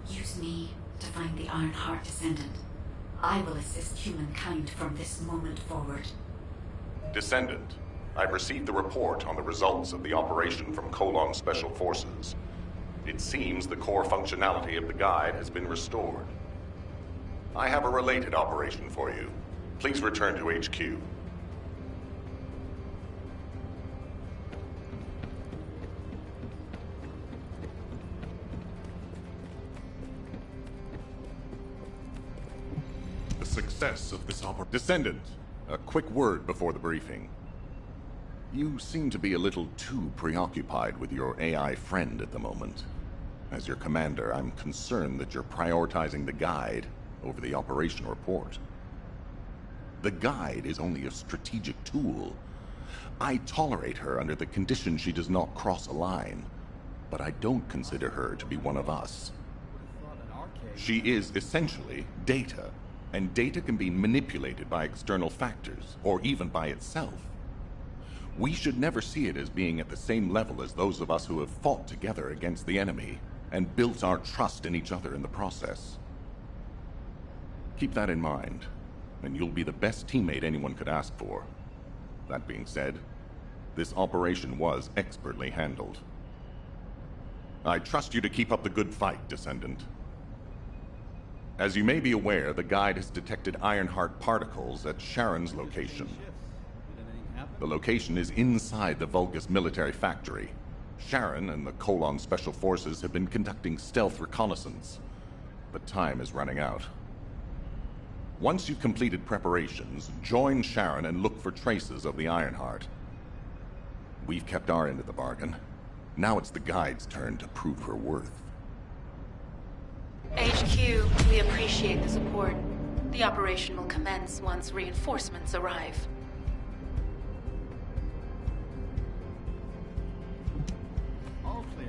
Use me to find the Ironheart descendant. I will assist humankind from this moment forward. Descendant, I've received the report on the results of the operation from Colon Special Forces. It seems the core functionality of the guide has been restored. I have a related operation for you. Please return to HQ. The success of this operation... Descendant, a quick word before the briefing. You seem to be a little too preoccupied with your AI friend at the moment. As your commander, I'm concerned that you're prioritizing the guide over the operation report. The guide is only a strategic tool. I tolerate her under the condition she does not cross a line, but I don't consider her to be one of us. She is essentially data, and data can be manipulated by external factors, or even by itself. We should never see it as being at the same level as those of us who have fought together against the enemy and built our trust in each other in the process. Keep that in mind, and you'll be the best teammate anyone could ask for. That being said, this operation was expertly handled. I trust you to keep up the good fight, Descendant. As you may be aware, the guide has detected Ironheart particles at Sharon's location. The location is inside the Vulgus military factory. Sharon and the Colon Special Forces have been conducting stealth reconnaissance, but time is running out. Once you've completed preparations, join Sharon and look for traces of the Ironheart. We've kept our end of the bargain. Now it's the guide's turn to prove her worth. HQ, we appreciate the support. The operation will commence once reinforcements arrive. All clear.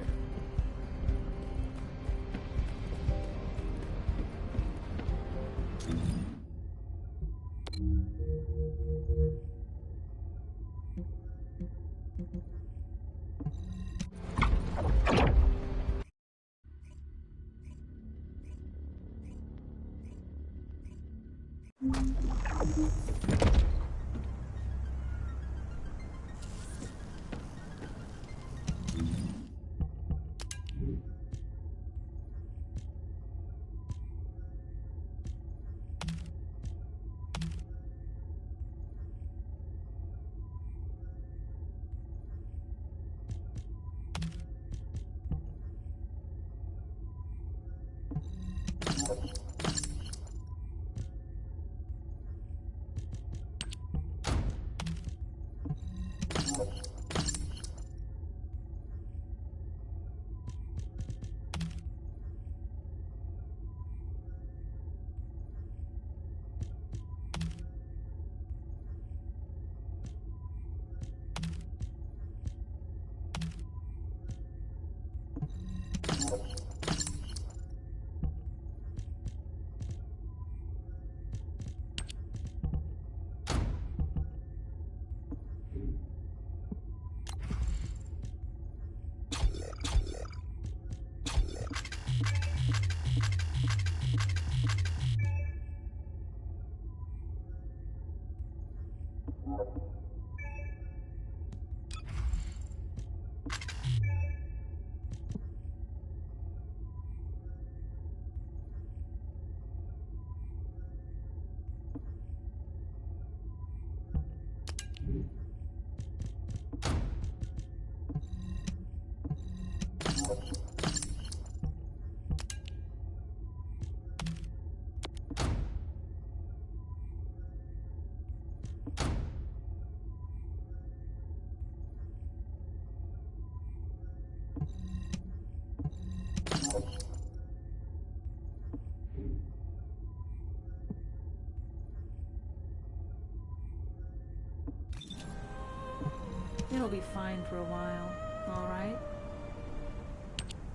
It'll be fine for a while, all right?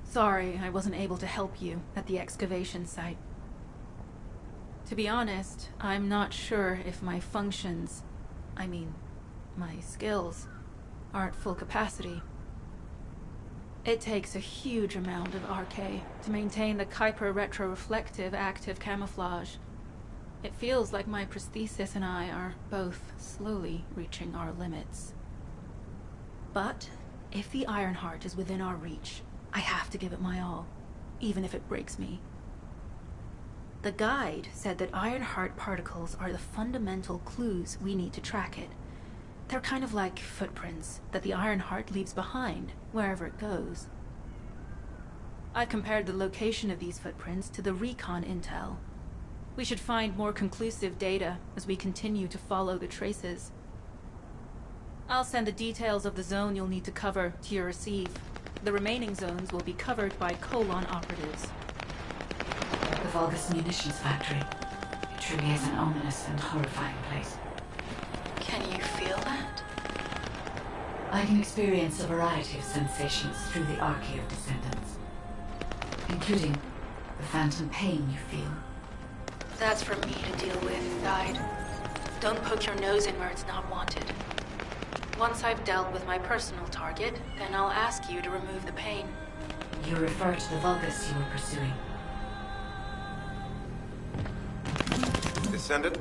Sorry, I wasn't able to help you at the excavation site. To be honest, I'm not sure if my functions, my skills, are at full capacity. It takes a huge amount of RK to maintain the Kuiper retroreflective active camouflage. It feels like my prosthesis and I are both slowly reaching our limits. But if the Ironheart is within our reach, I have to give it my all, even if it breaks me. The guide said that Ironheart particles are the fundamental clues we need to track it. They're kind of like footprints that the Ironheart leaves behind, wherever it goes. I compared the location of these footprints to the recon intel. We should find more conclusive data as we continue to follow the traces. I'll send the details of the zone you'll need to cover to your receive. The remaining zones will be covered by Colon operatives. The Vulgus Munitions Factory. It truly is an ominous and horrifying place. Can you feel that? I can experience a variety of sensations through the Archaea of Descendants, including the phantom pain you feel. That's for me to deal with, Guide. Don't poke your nose in where it's not wanted. Once I've dealt with my personal target, then I'll ask you to remove the pain. You refer to the Vulgus you were pursuing. Descendant,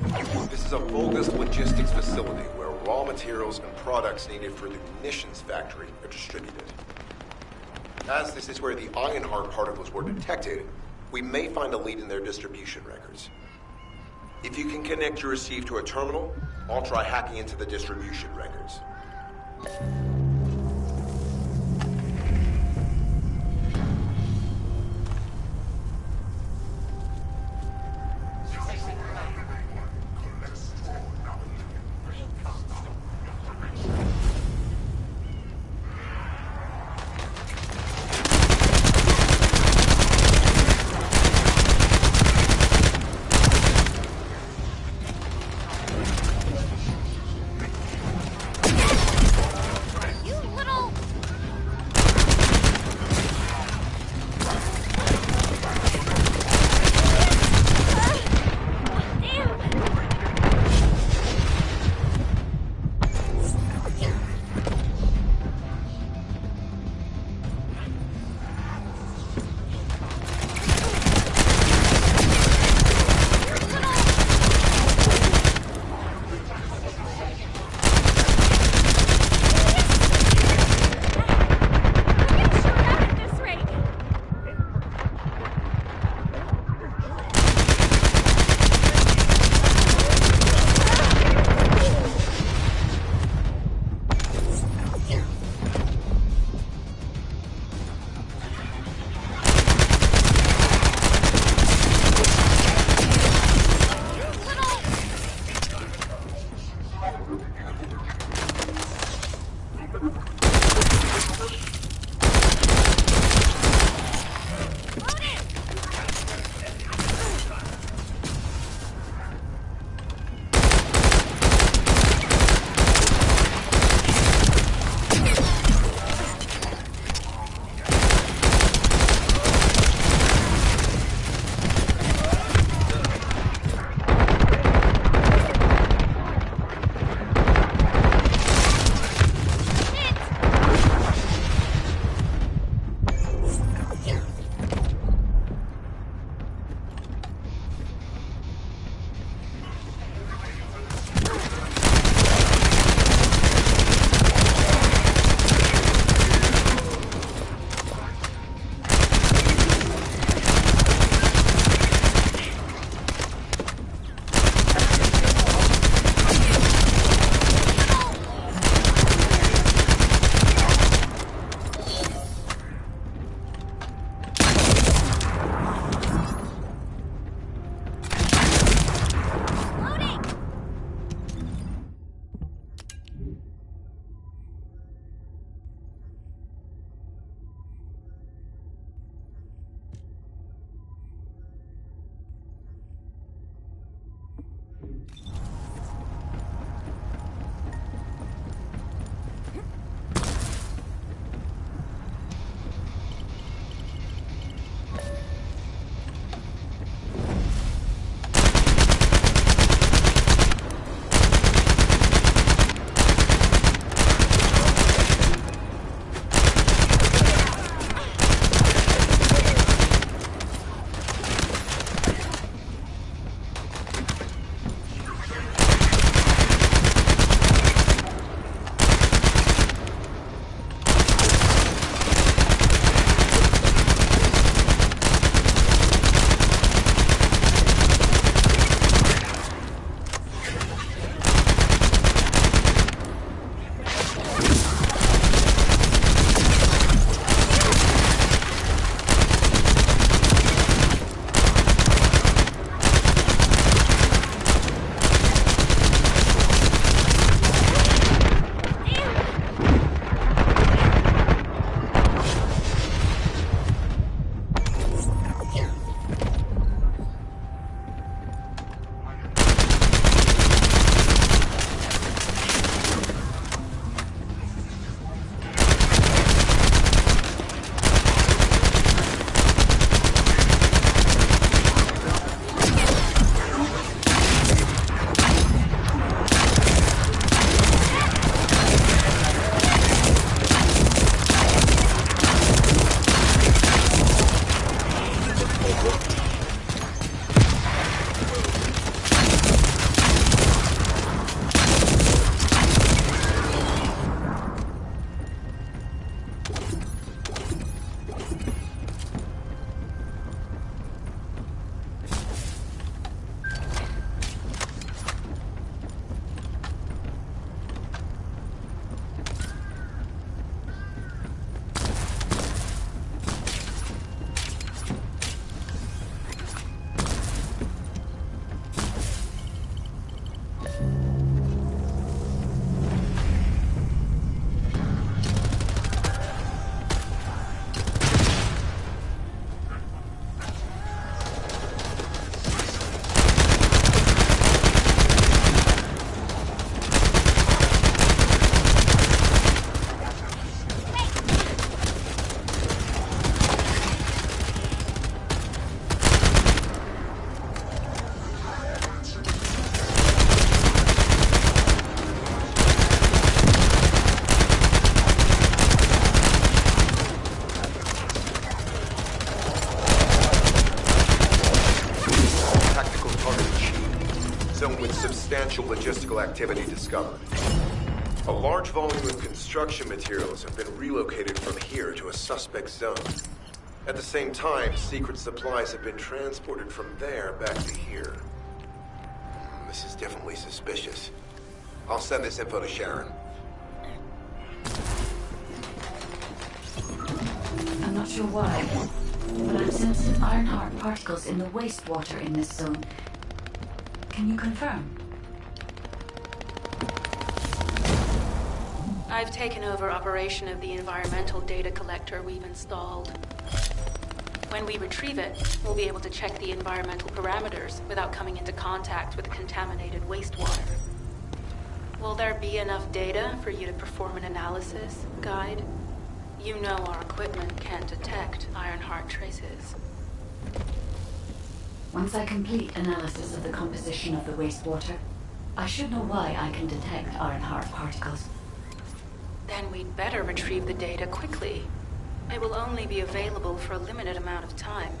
this is a Vulgus logistics facility where raw materials and products needed for the munitions factory are distributed. As this is where the Ironheart particles were detected, we may find a lead in their distribution records. If you can connect your receive to a terminal, I'll try hacking into the distribution records. potential logistical activity discovered. A large volume of construction materials have been relocated from here to a suspect zone. At the same time, secret supplies have been transported from there back to here. This is definitely suspicious. I'll send this info to Sharon. I'm not sure why, but I'm sensing Ironheart particles in the wastewater in this zone. Can you confirm? I've taken over operation of the environmental data collector we've installed. When we retrieve it, we'll be able to check the environmental parameters without coming into contact with contaminated wastewater. Will there be enough data for you to perform an analysis, Guide? You know our equipment can't detect Ironheart traces. Once I complete analysis of the composition of the wastewater, I should know why I can detect Ironheart particles. Then we'd better retrieve the data quickly. It will only be available for a limited amount of time.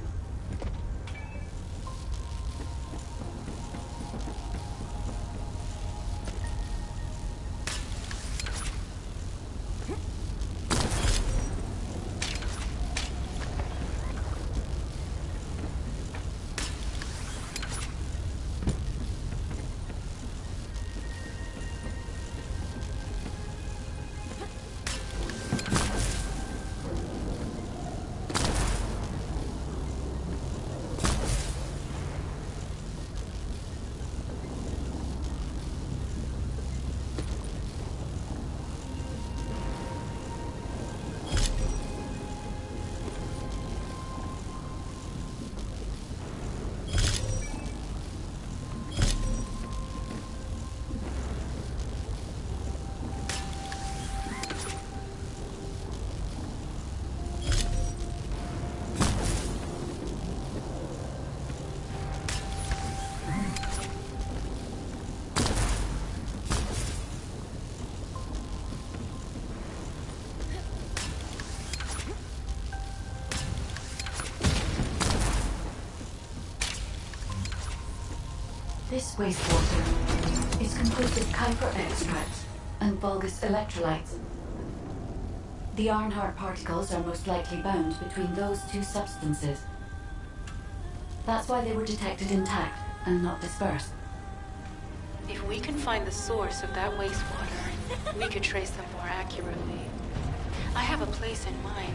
This wastewater is composed of Kuiper extracts and Vulgus electrolytes. The Ironheart particles are most likely bound between those two substances. That's why they were detected intact and not dispersed. If we can find the source of that wastewater, we could trace them more accurately. I have a place in mind.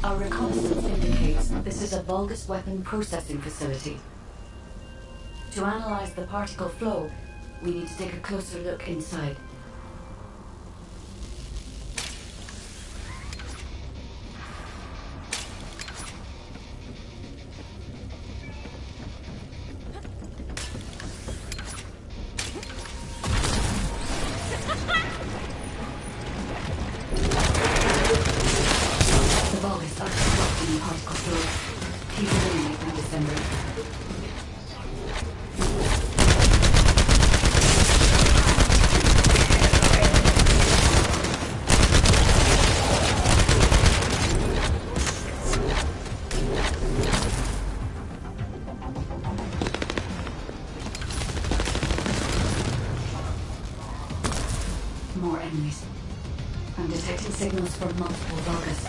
Our reconnaissance indicates this is a Vulgus weapon processing facility. To analyze the particle flow, we need to take a closer look inside. More enemies. I'm detecting signals from multiple Vulgus.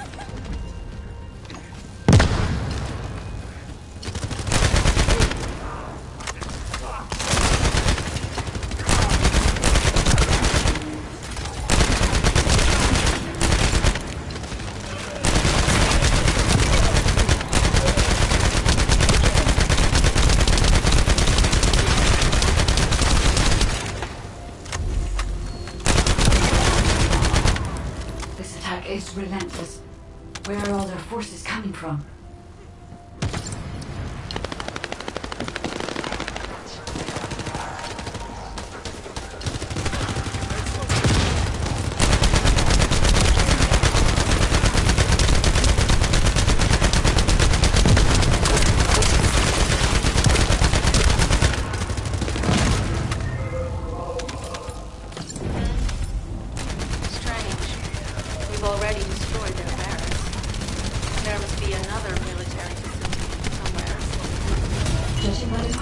Is relentless. Where are all their forces coming from?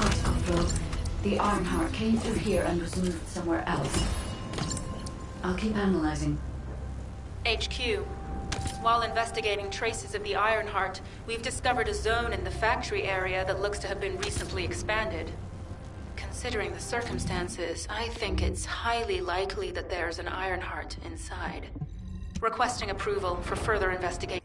Perhaps, after all, the Ironheart came through here and was moved somewhere else. I'll keep analyzing. HQ. While investigating traces of the Ironheart, we've discovered a zone in the factory area that looks to have been recently expanded. Considering the circumstances, I think it's highly likely that there's an Ironheart inside. Requesting approval for further investigation.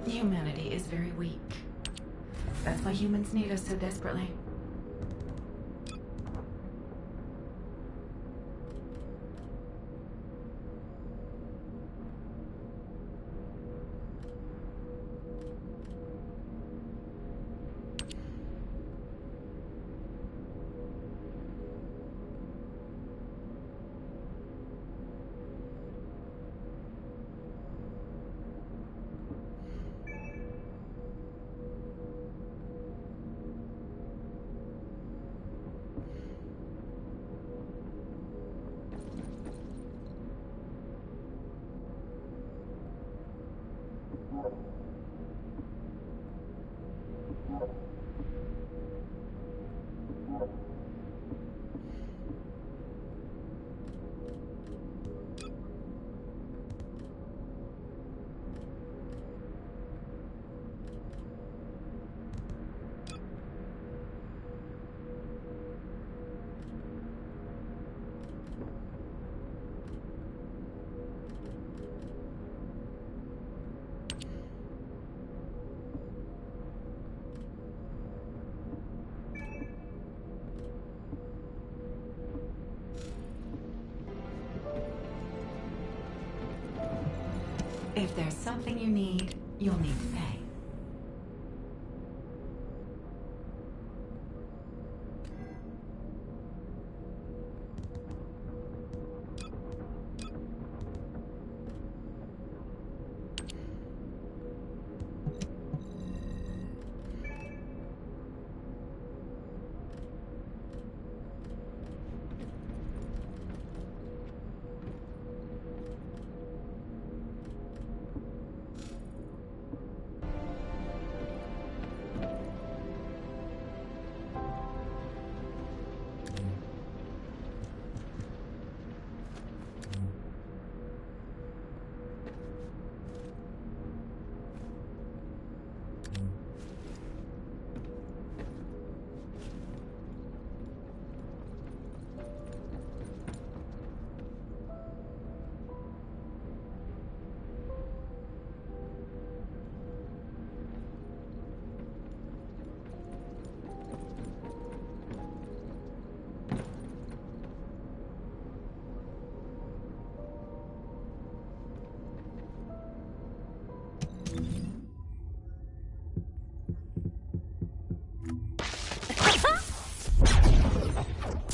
Humanity is very weak. That's why humans need us so desperately. If there's something you need, you'll need to pay.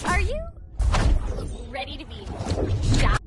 Are you ready to be shot?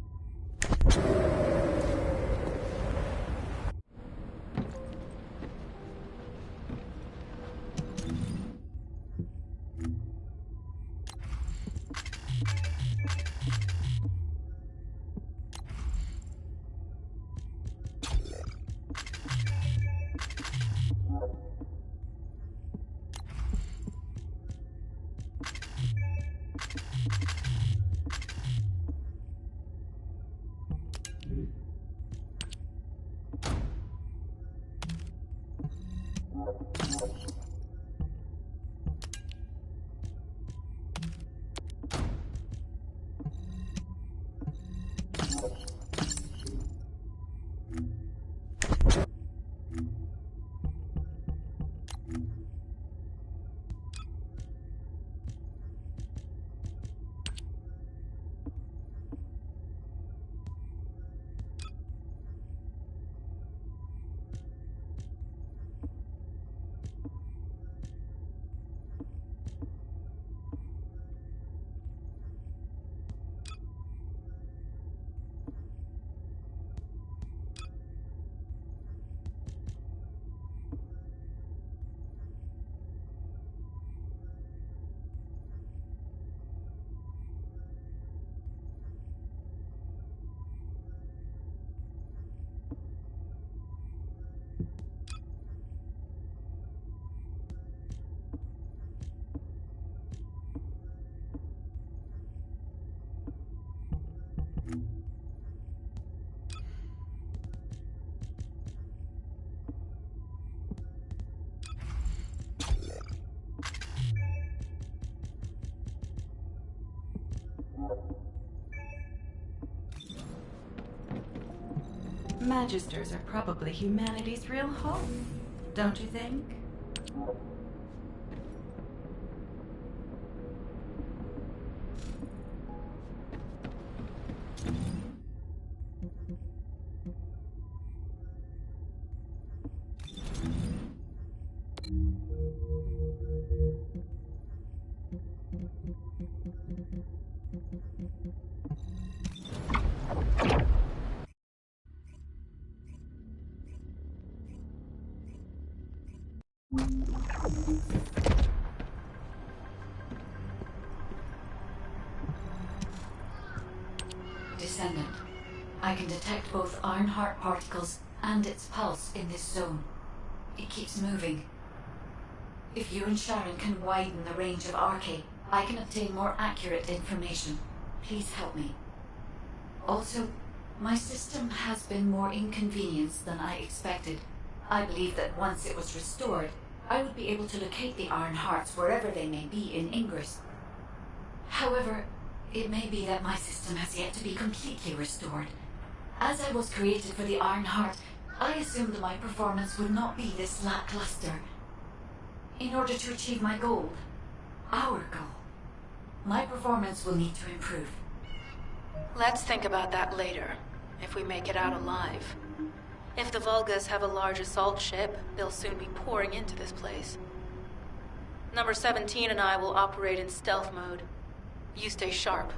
Magisters are probably humanity's real home, don't you think? Descendant, I can detect both Ironheart particles and its pulse in this zone. It keeps moving. If you and Sharon can widen the range of Arche, I can obtain more accurate information. Please help me. Also, my system has been more inconvenienced than I expected. I believe that once it was restored, I would be able to locate the Ironhearts wherever they may be in Ingress. However, it may be that my system has yet to be completely restored. As I was created for the Ironheart, I assumed my performance would not be this lackluster. In order to achieve my goal, our goal, my performance will need to improve. Let's think about that later, if we make it out alive. If the Vulgas have a large assault ship, they'll soon be pouring into this place. Number 17 and I will operate in stealth mode. You stay sharp.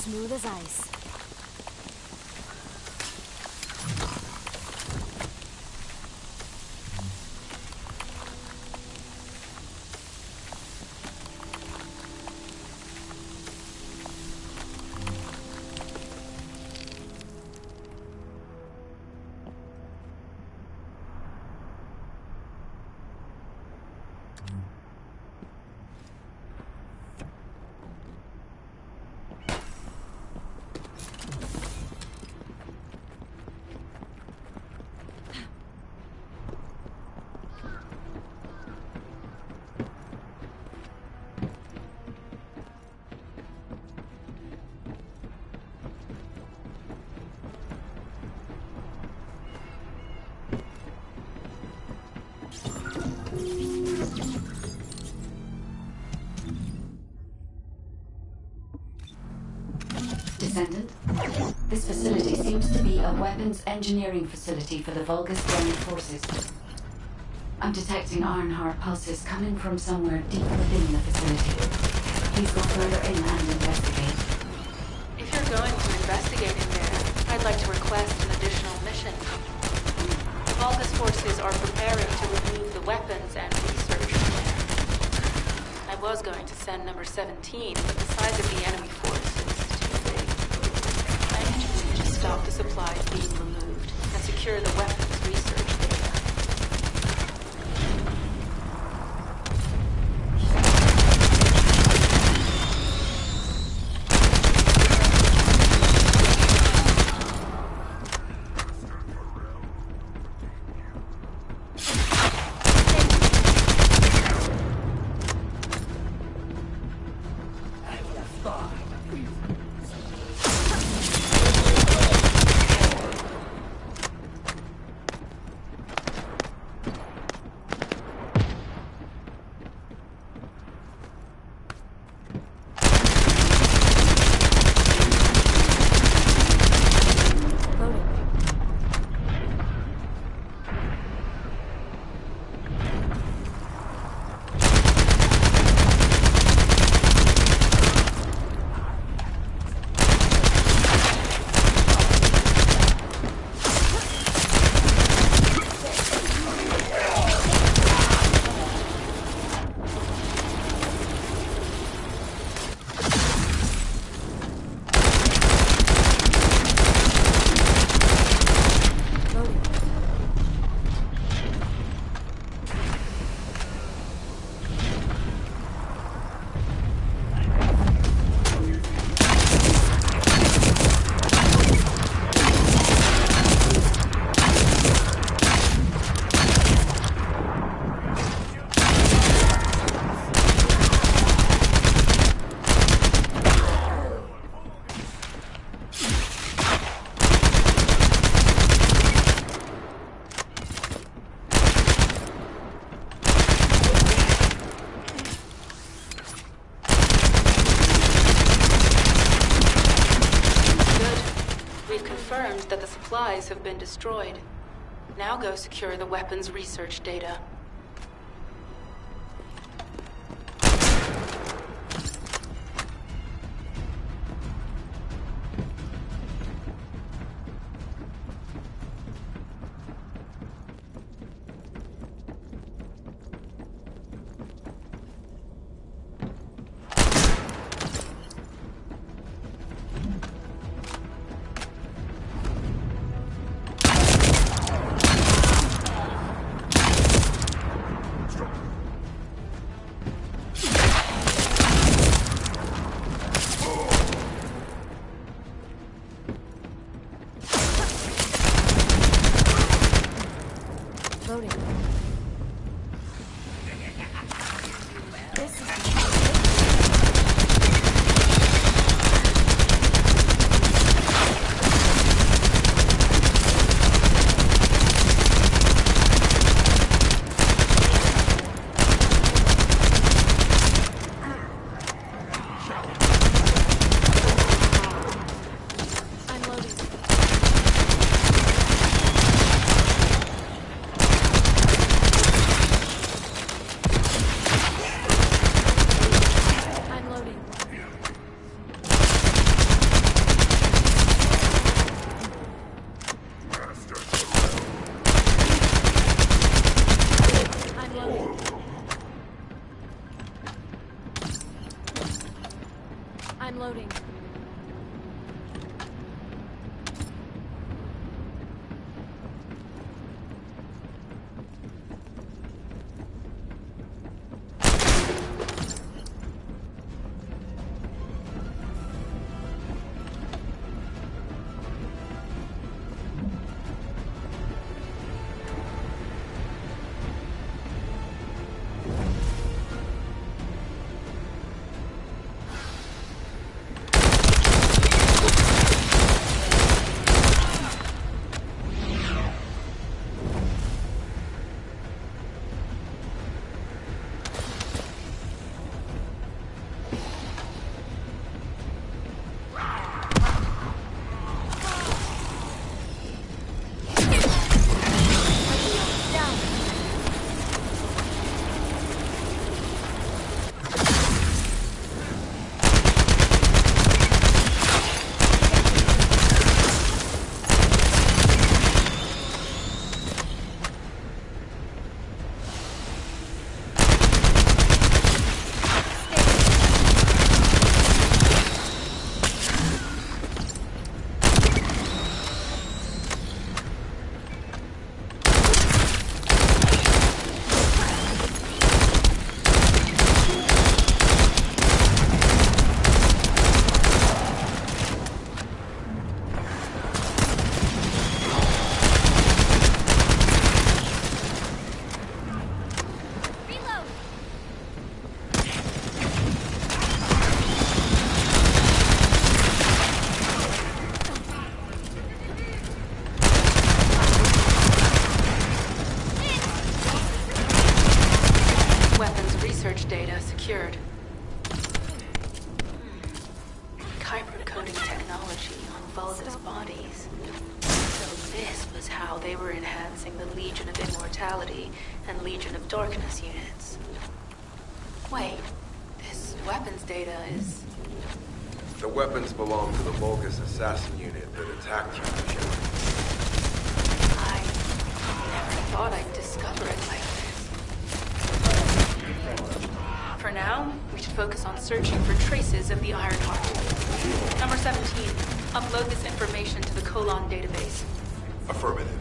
Smooth as ice. Descendant, this facility seems to be a weapons engineering facility for the Vulgus ground forces. I'm detecting Ironheart pulses coming from somewhere deep within the facility. Please go further in and investigate. If you're going to investigate in there, I'd like to request an additional mission. The Vulgus forces are preparing to remove the weapons and research from there. I was going to send number 17, but the size of the enemy force is too big. I need you to stop the supplies being removed and secure the weapons research data. database have been destroyed. Now go secure the weapons research data. I'm loading. Data secured. Kyber coding technology on Vulgus bodies. So this was how they were enhancing the Legion of Immortality and Legion of Darkness units. Wait, this weapons data is... The weapons belong to the Vulgus assassin unit that attacked you, Michelle. I never thought I'd discover it like this. For now, we should focus on searching for traces of the Ironheart. Number 17, upload this information to the Colon database. Affirmative.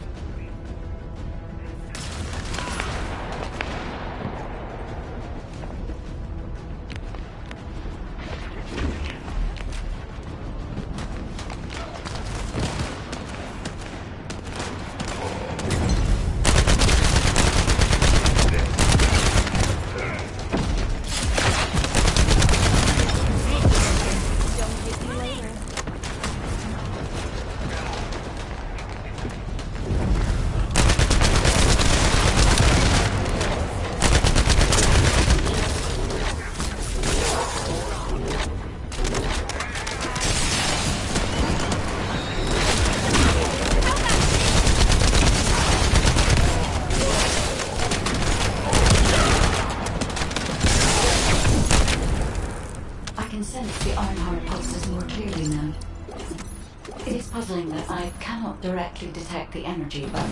I cannot directly detect the energy, but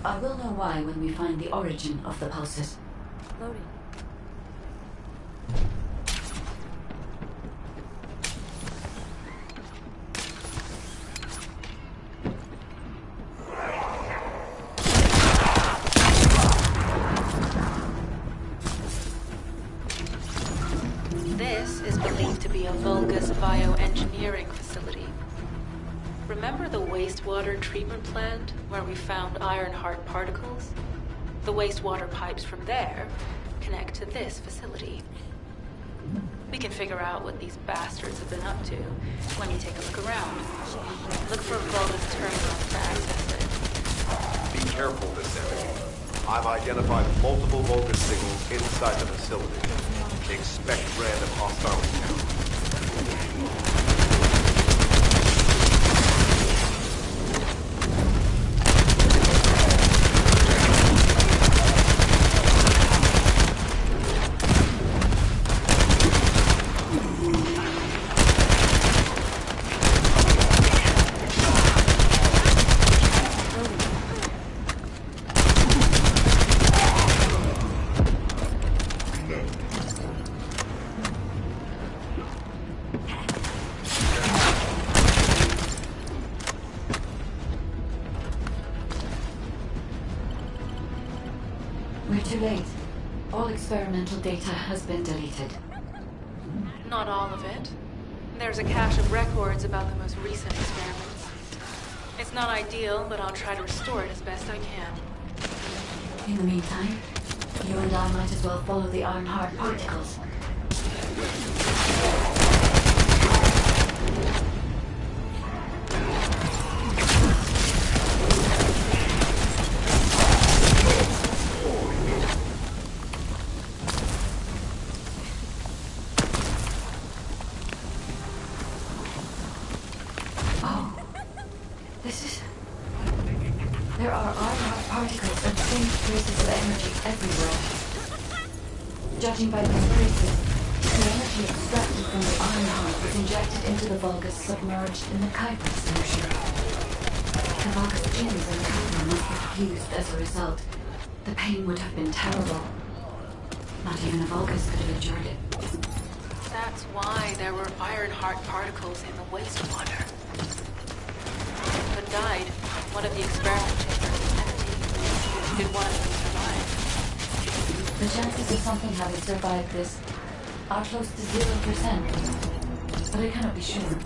I will know why when we find the origin of the pulses. Loading. This is believed to be a Vulgus bioengineering facility. Remember the wastewater treatment plant where we found Ironheart particles? The wastewater pipes from there connect to this facility. We can figure out what these bastards have been up to when you take a look around. Look for Vulgus terminals to access it. Be careful, Descendant. I've identified multiple Vulgus signals inside the facility. Expect random hostile encounters. We're too late. All experimental data has been deleted. Not all of it. There's a cache of records about the most recent experiments. It's not ideal, but I'll try to restore it as best I can. In the meantime, you and I might as well follow the Ironheart particles. There are Ironheart particles and faint traces of energy everywhere. Judging by these traces, the energy extracted from the Ironheart was injected into the Vulgus submerged in the Kuiper solution. The Vulgus genes and Kuiper must have fused as a result. The pain would have been terrible. Not even a Vulgus could have endured it. That's why there were Ironheart particles in the wastewater. But died. One of the experiment chambers was empty. Did one of them survive? The chances of something having survived this are close to 0%, but I cannot be sure.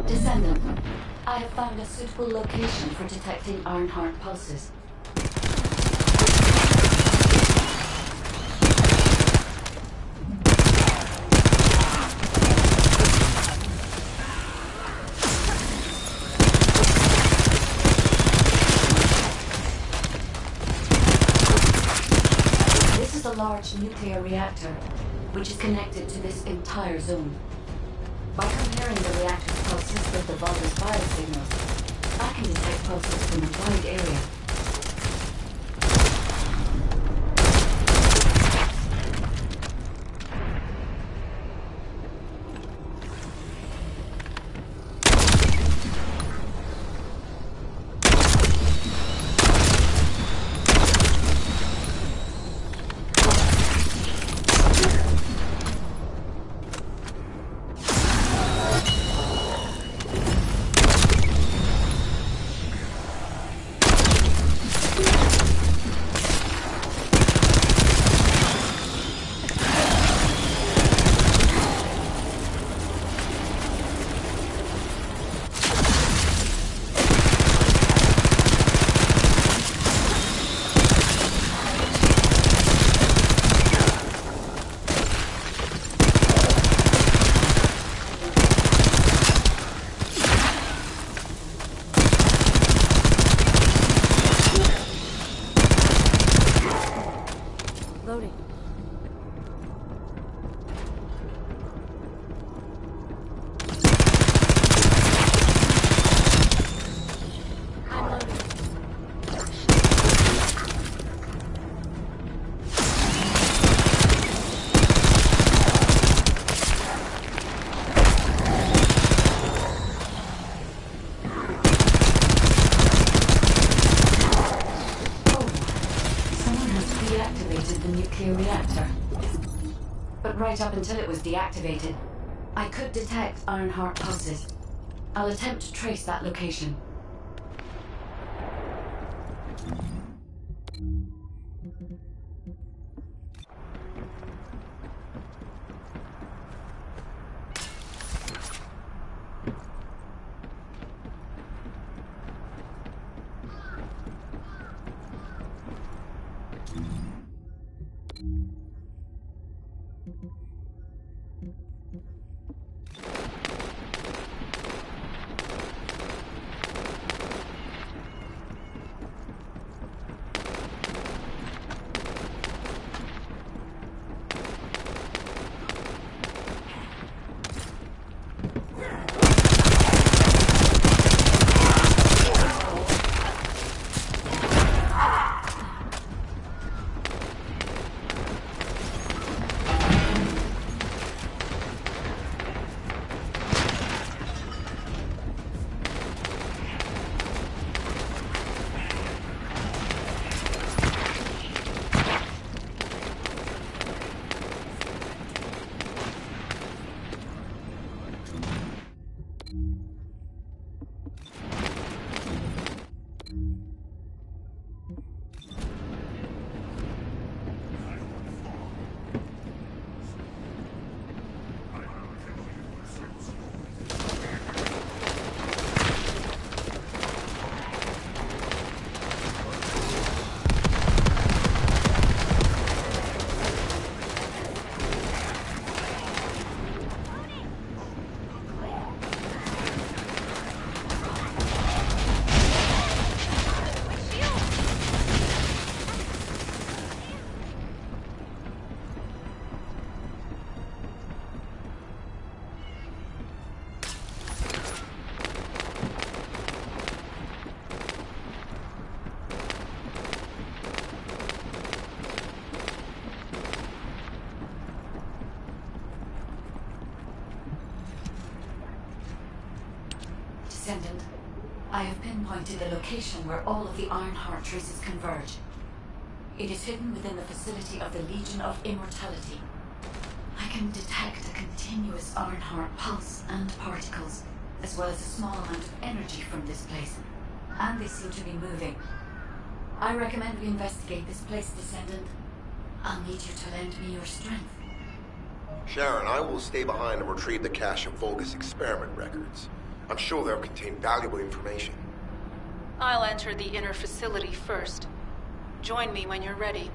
Descendant, I have found a suitable location for detecting Ironheart pulses. This is a large nuclear reactor, which is connected to this entire zone. By comparing the reactor's pulses with the Vulgus biosignals, I can detect pulses from a wide area. Loading. I'm loading. Someone has deactivated the nuclear reactor. But right up until it was deactivated, I could detect Ironheart pulses. I'll attempt to trace that location. Descendant, I have pinpointed the location where all of the Ironheart traces converge. It is hidden within the facility of the Legion of Immortality. I can detect a continuous Ironheart pulse and particles, as well as a small amount of energy from this place. And they seem to be moving. I recommend we investigate this place, Descendant. I'll need you to lend me your strength. Sharon, I will stay behind and retrieve the cache of Vulgus experiment records. I'm sure they'll contain valuable information. I'll enter the inner facility first. Join me when you're ready.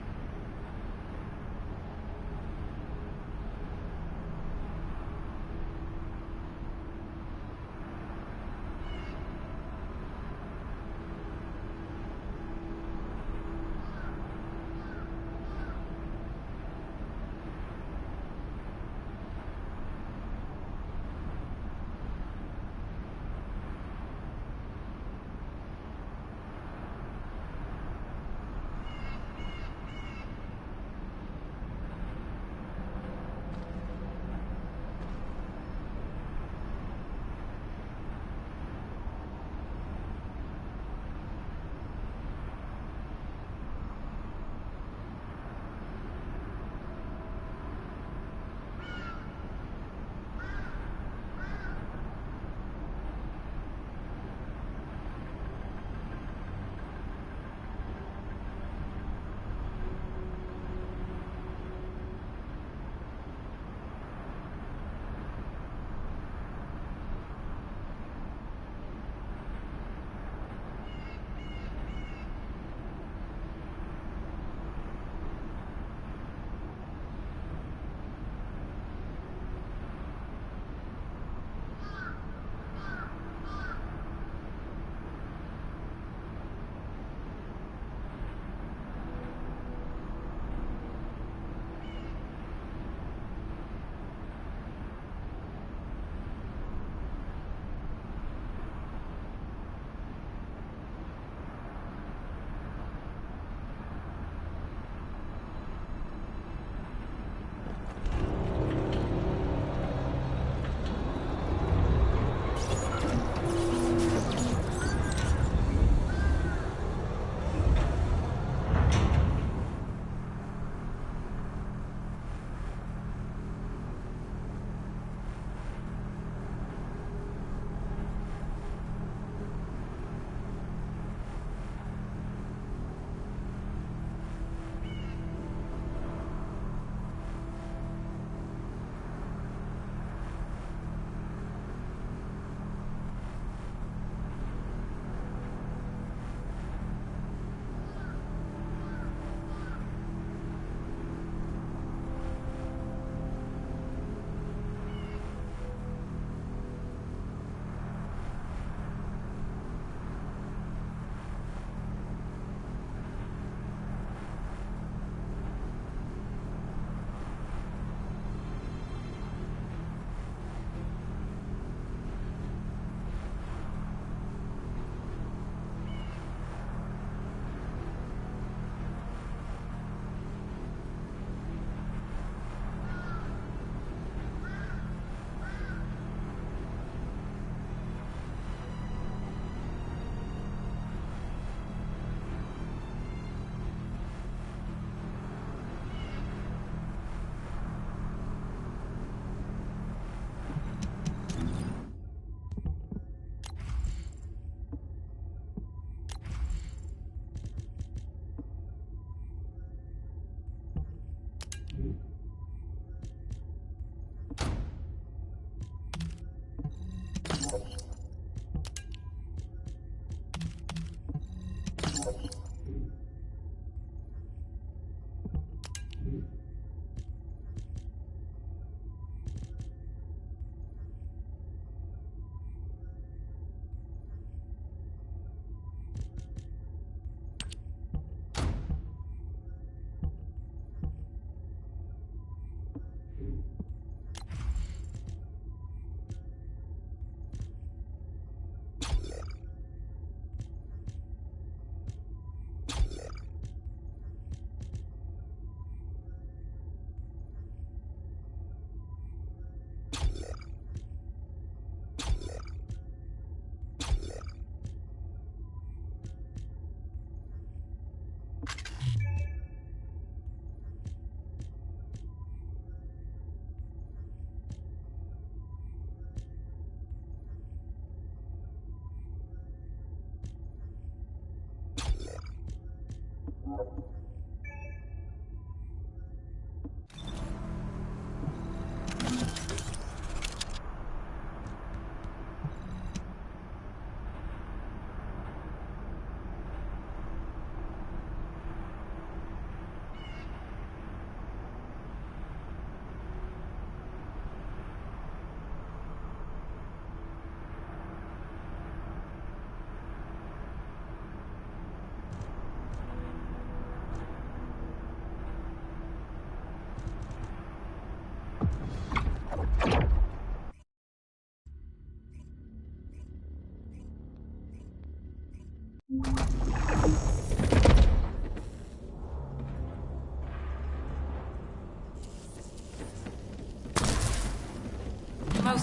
Most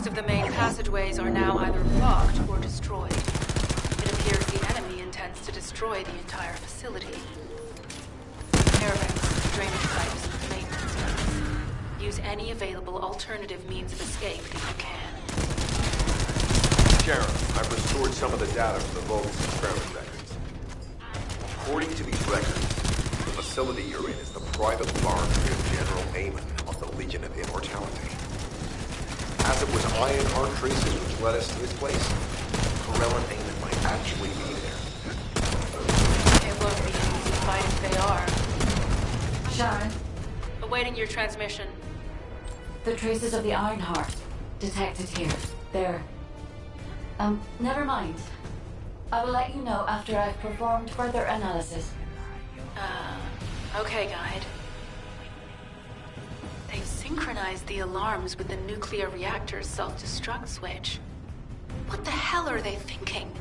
of the main passageways are now either blocked or destroyed. It appears the enemy intends to destroy the entire facility. Air vents, drainage pipes, maintenance ducts. Use any available alternative means of escape if you can. Sheriff, I've restored some of the data from the Vulgus experiment records. According to these records, the facility you're in is the private laboratory of General Amon of the Legion of Immortality. As it was Ironheart traces which led us to this place, Corellan Amon might actually be there. It won't be an easy fight if they are. Sharon, Awaiting your transmission. the traces of the Ironheart detected here. They're... never mind. I will let you know after I've performed further analysis. Okay, Guide. They've synchronized the alarms with the nuclear reactor's self-destruct switch. What the hell are they thinking?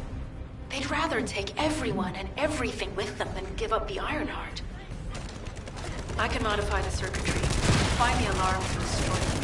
They'd rather take everyone and everything with them than give up the Ironheart. I can modify the circuitry, find the alarms and destroy them.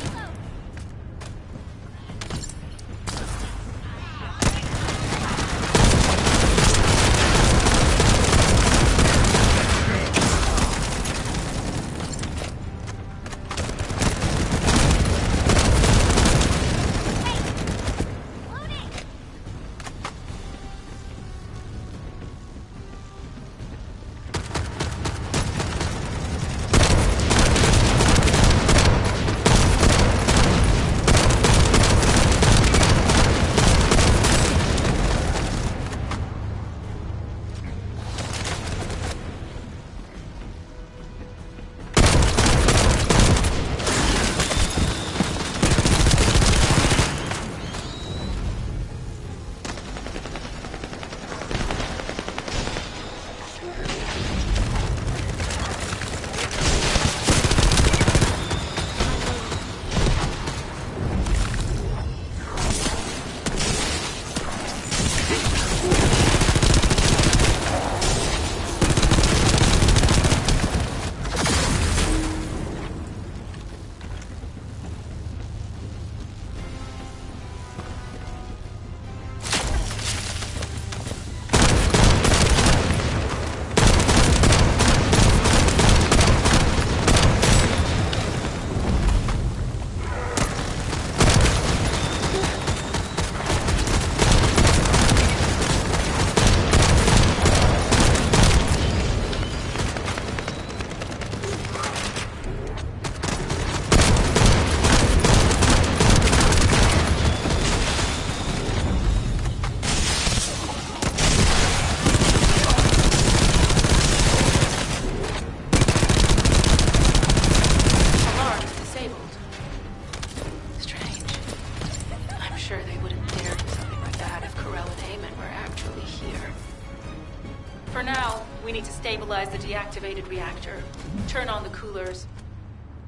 For now, we need to stabilize the deactivated reactor. Turn on the coolers.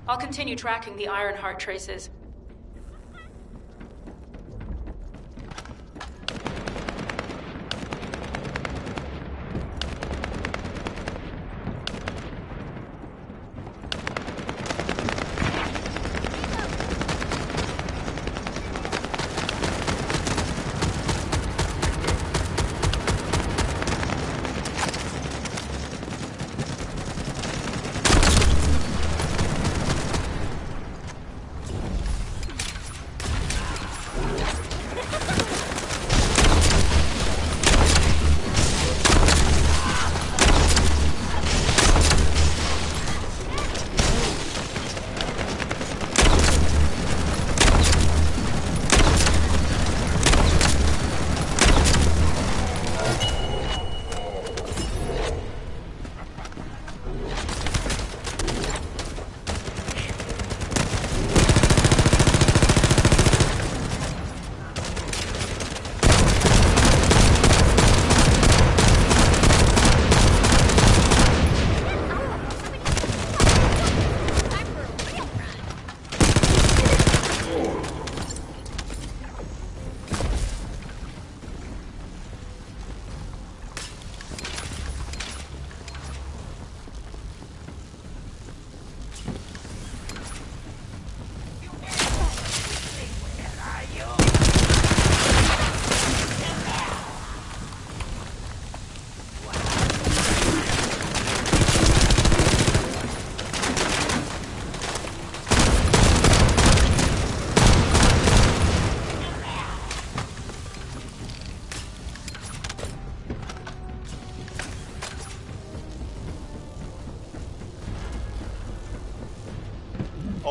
I'll continue tracking the Ironheart traces.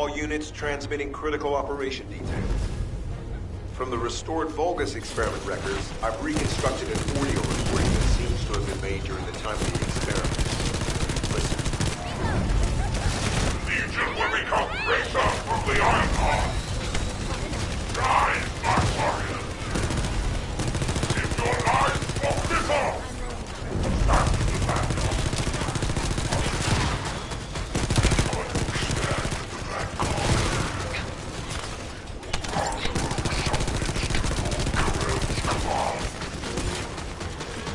All units transmitting critical operation details. From the restored Vulgus experiment records, I've reconstructed an audio recording that seems to have been made during the time of the experiment. Listen. Legion will become racer from the Ironheart. Rise, my warriors. If your lives walk this off, stand to the battle.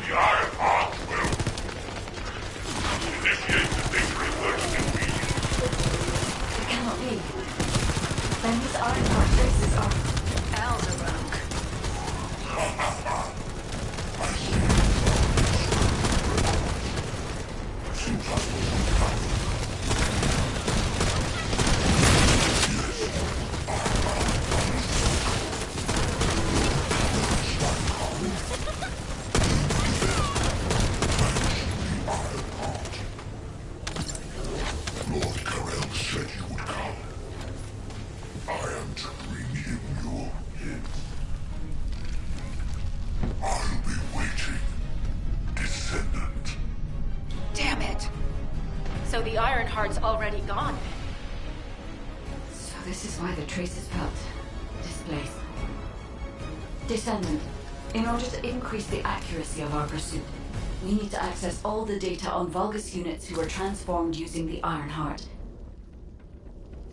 The Ironheart will initiate the victory version we It cannot be. Then his Ironheart traces are Alderunk. Lord Karel said you would come. I am to bring him your hint. I'll be waiting, Descendant. Damn it! So the Ironheart's already gone. So this is why the traces felt displaced. Descendant, in order to increase the accuracy of our pursuit, we need to access all the data on Vulgus units who were transformed using the Ironheart.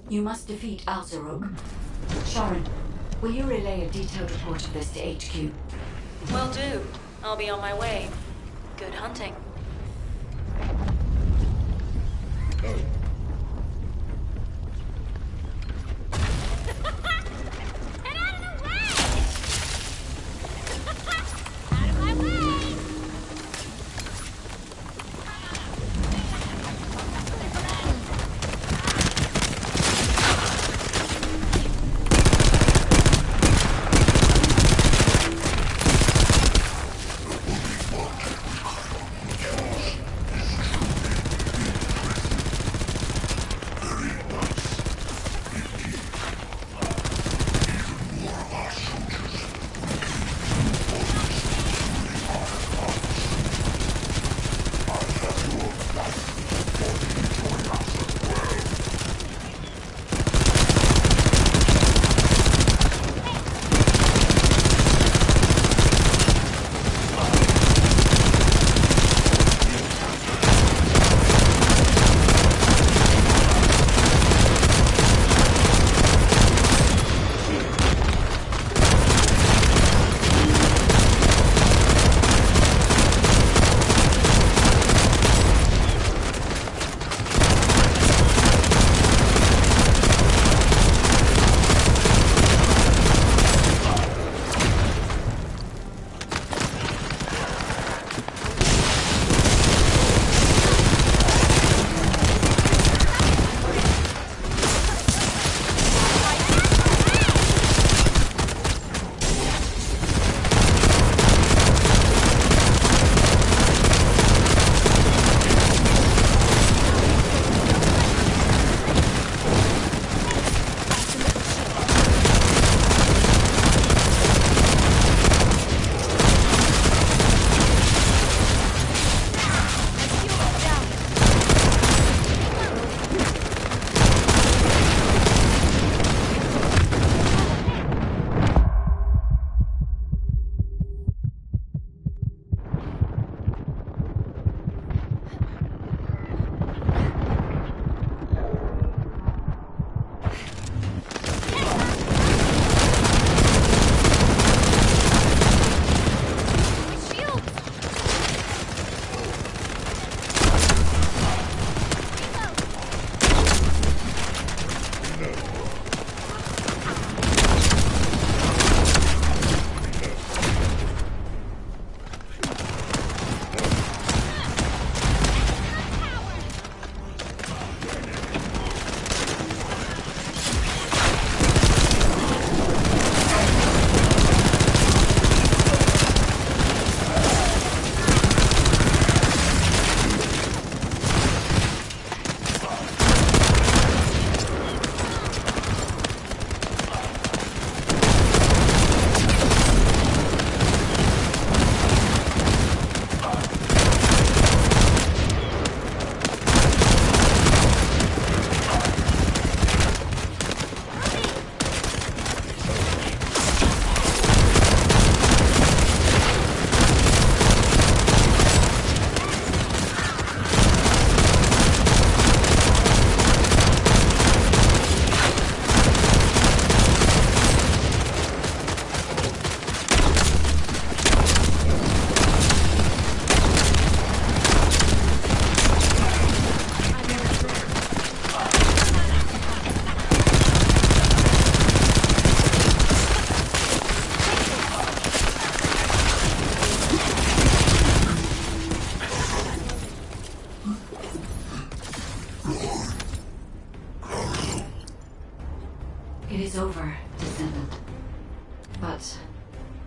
You must defeat Alzarok. Sharon, will you relay a detailed report of this to HQ? Will do. I'll be on my way. Good hunting. Get out of the way! Out of my way!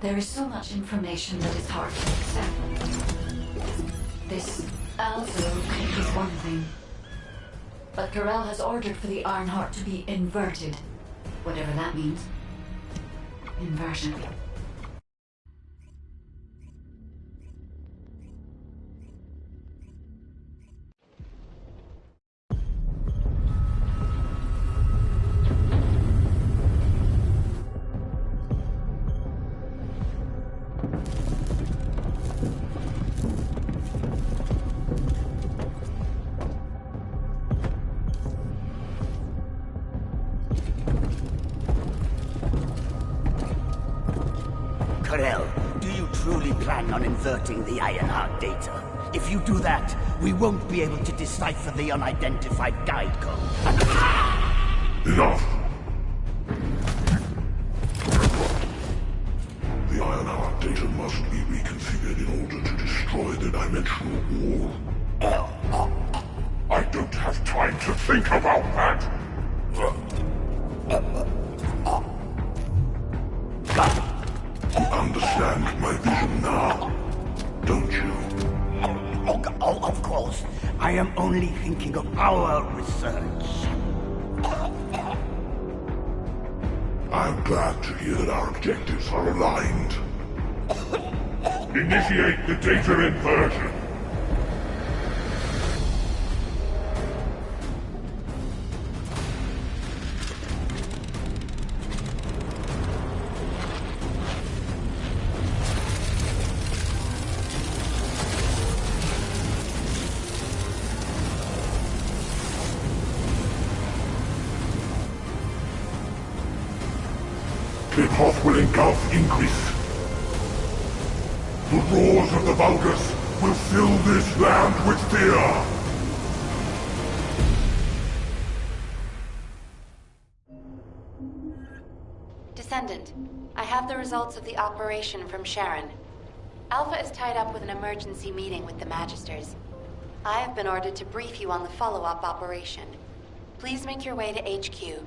There is so much information that is hard to accept. This also is one thing. But Karel has ordered for the Ironheart to be inverted. Whatever that means. Inversion. Karel, do you truly plan on inverting the Ironheart data? If you do that, we won't be able to decipher the unidentified guide code. Enough! The Ironheart data must be reconfigured in order to destroy the dimensional wall. I don't have time to think about that! You understand my vision now, don't you? Oh, of course. I am only thinking of our research. I'm glad to hear that our objectives are aligned. Initiate the data inversion. The path will engulf increase. The roars of the Vulgus will fill this land with fear. Descendant, I have the results of the operation from Sharon. Alpha is tied up with an emergency meeting with the Magisters. I have been ordered to brief you on the follow-up operation. Please make your way to HQ.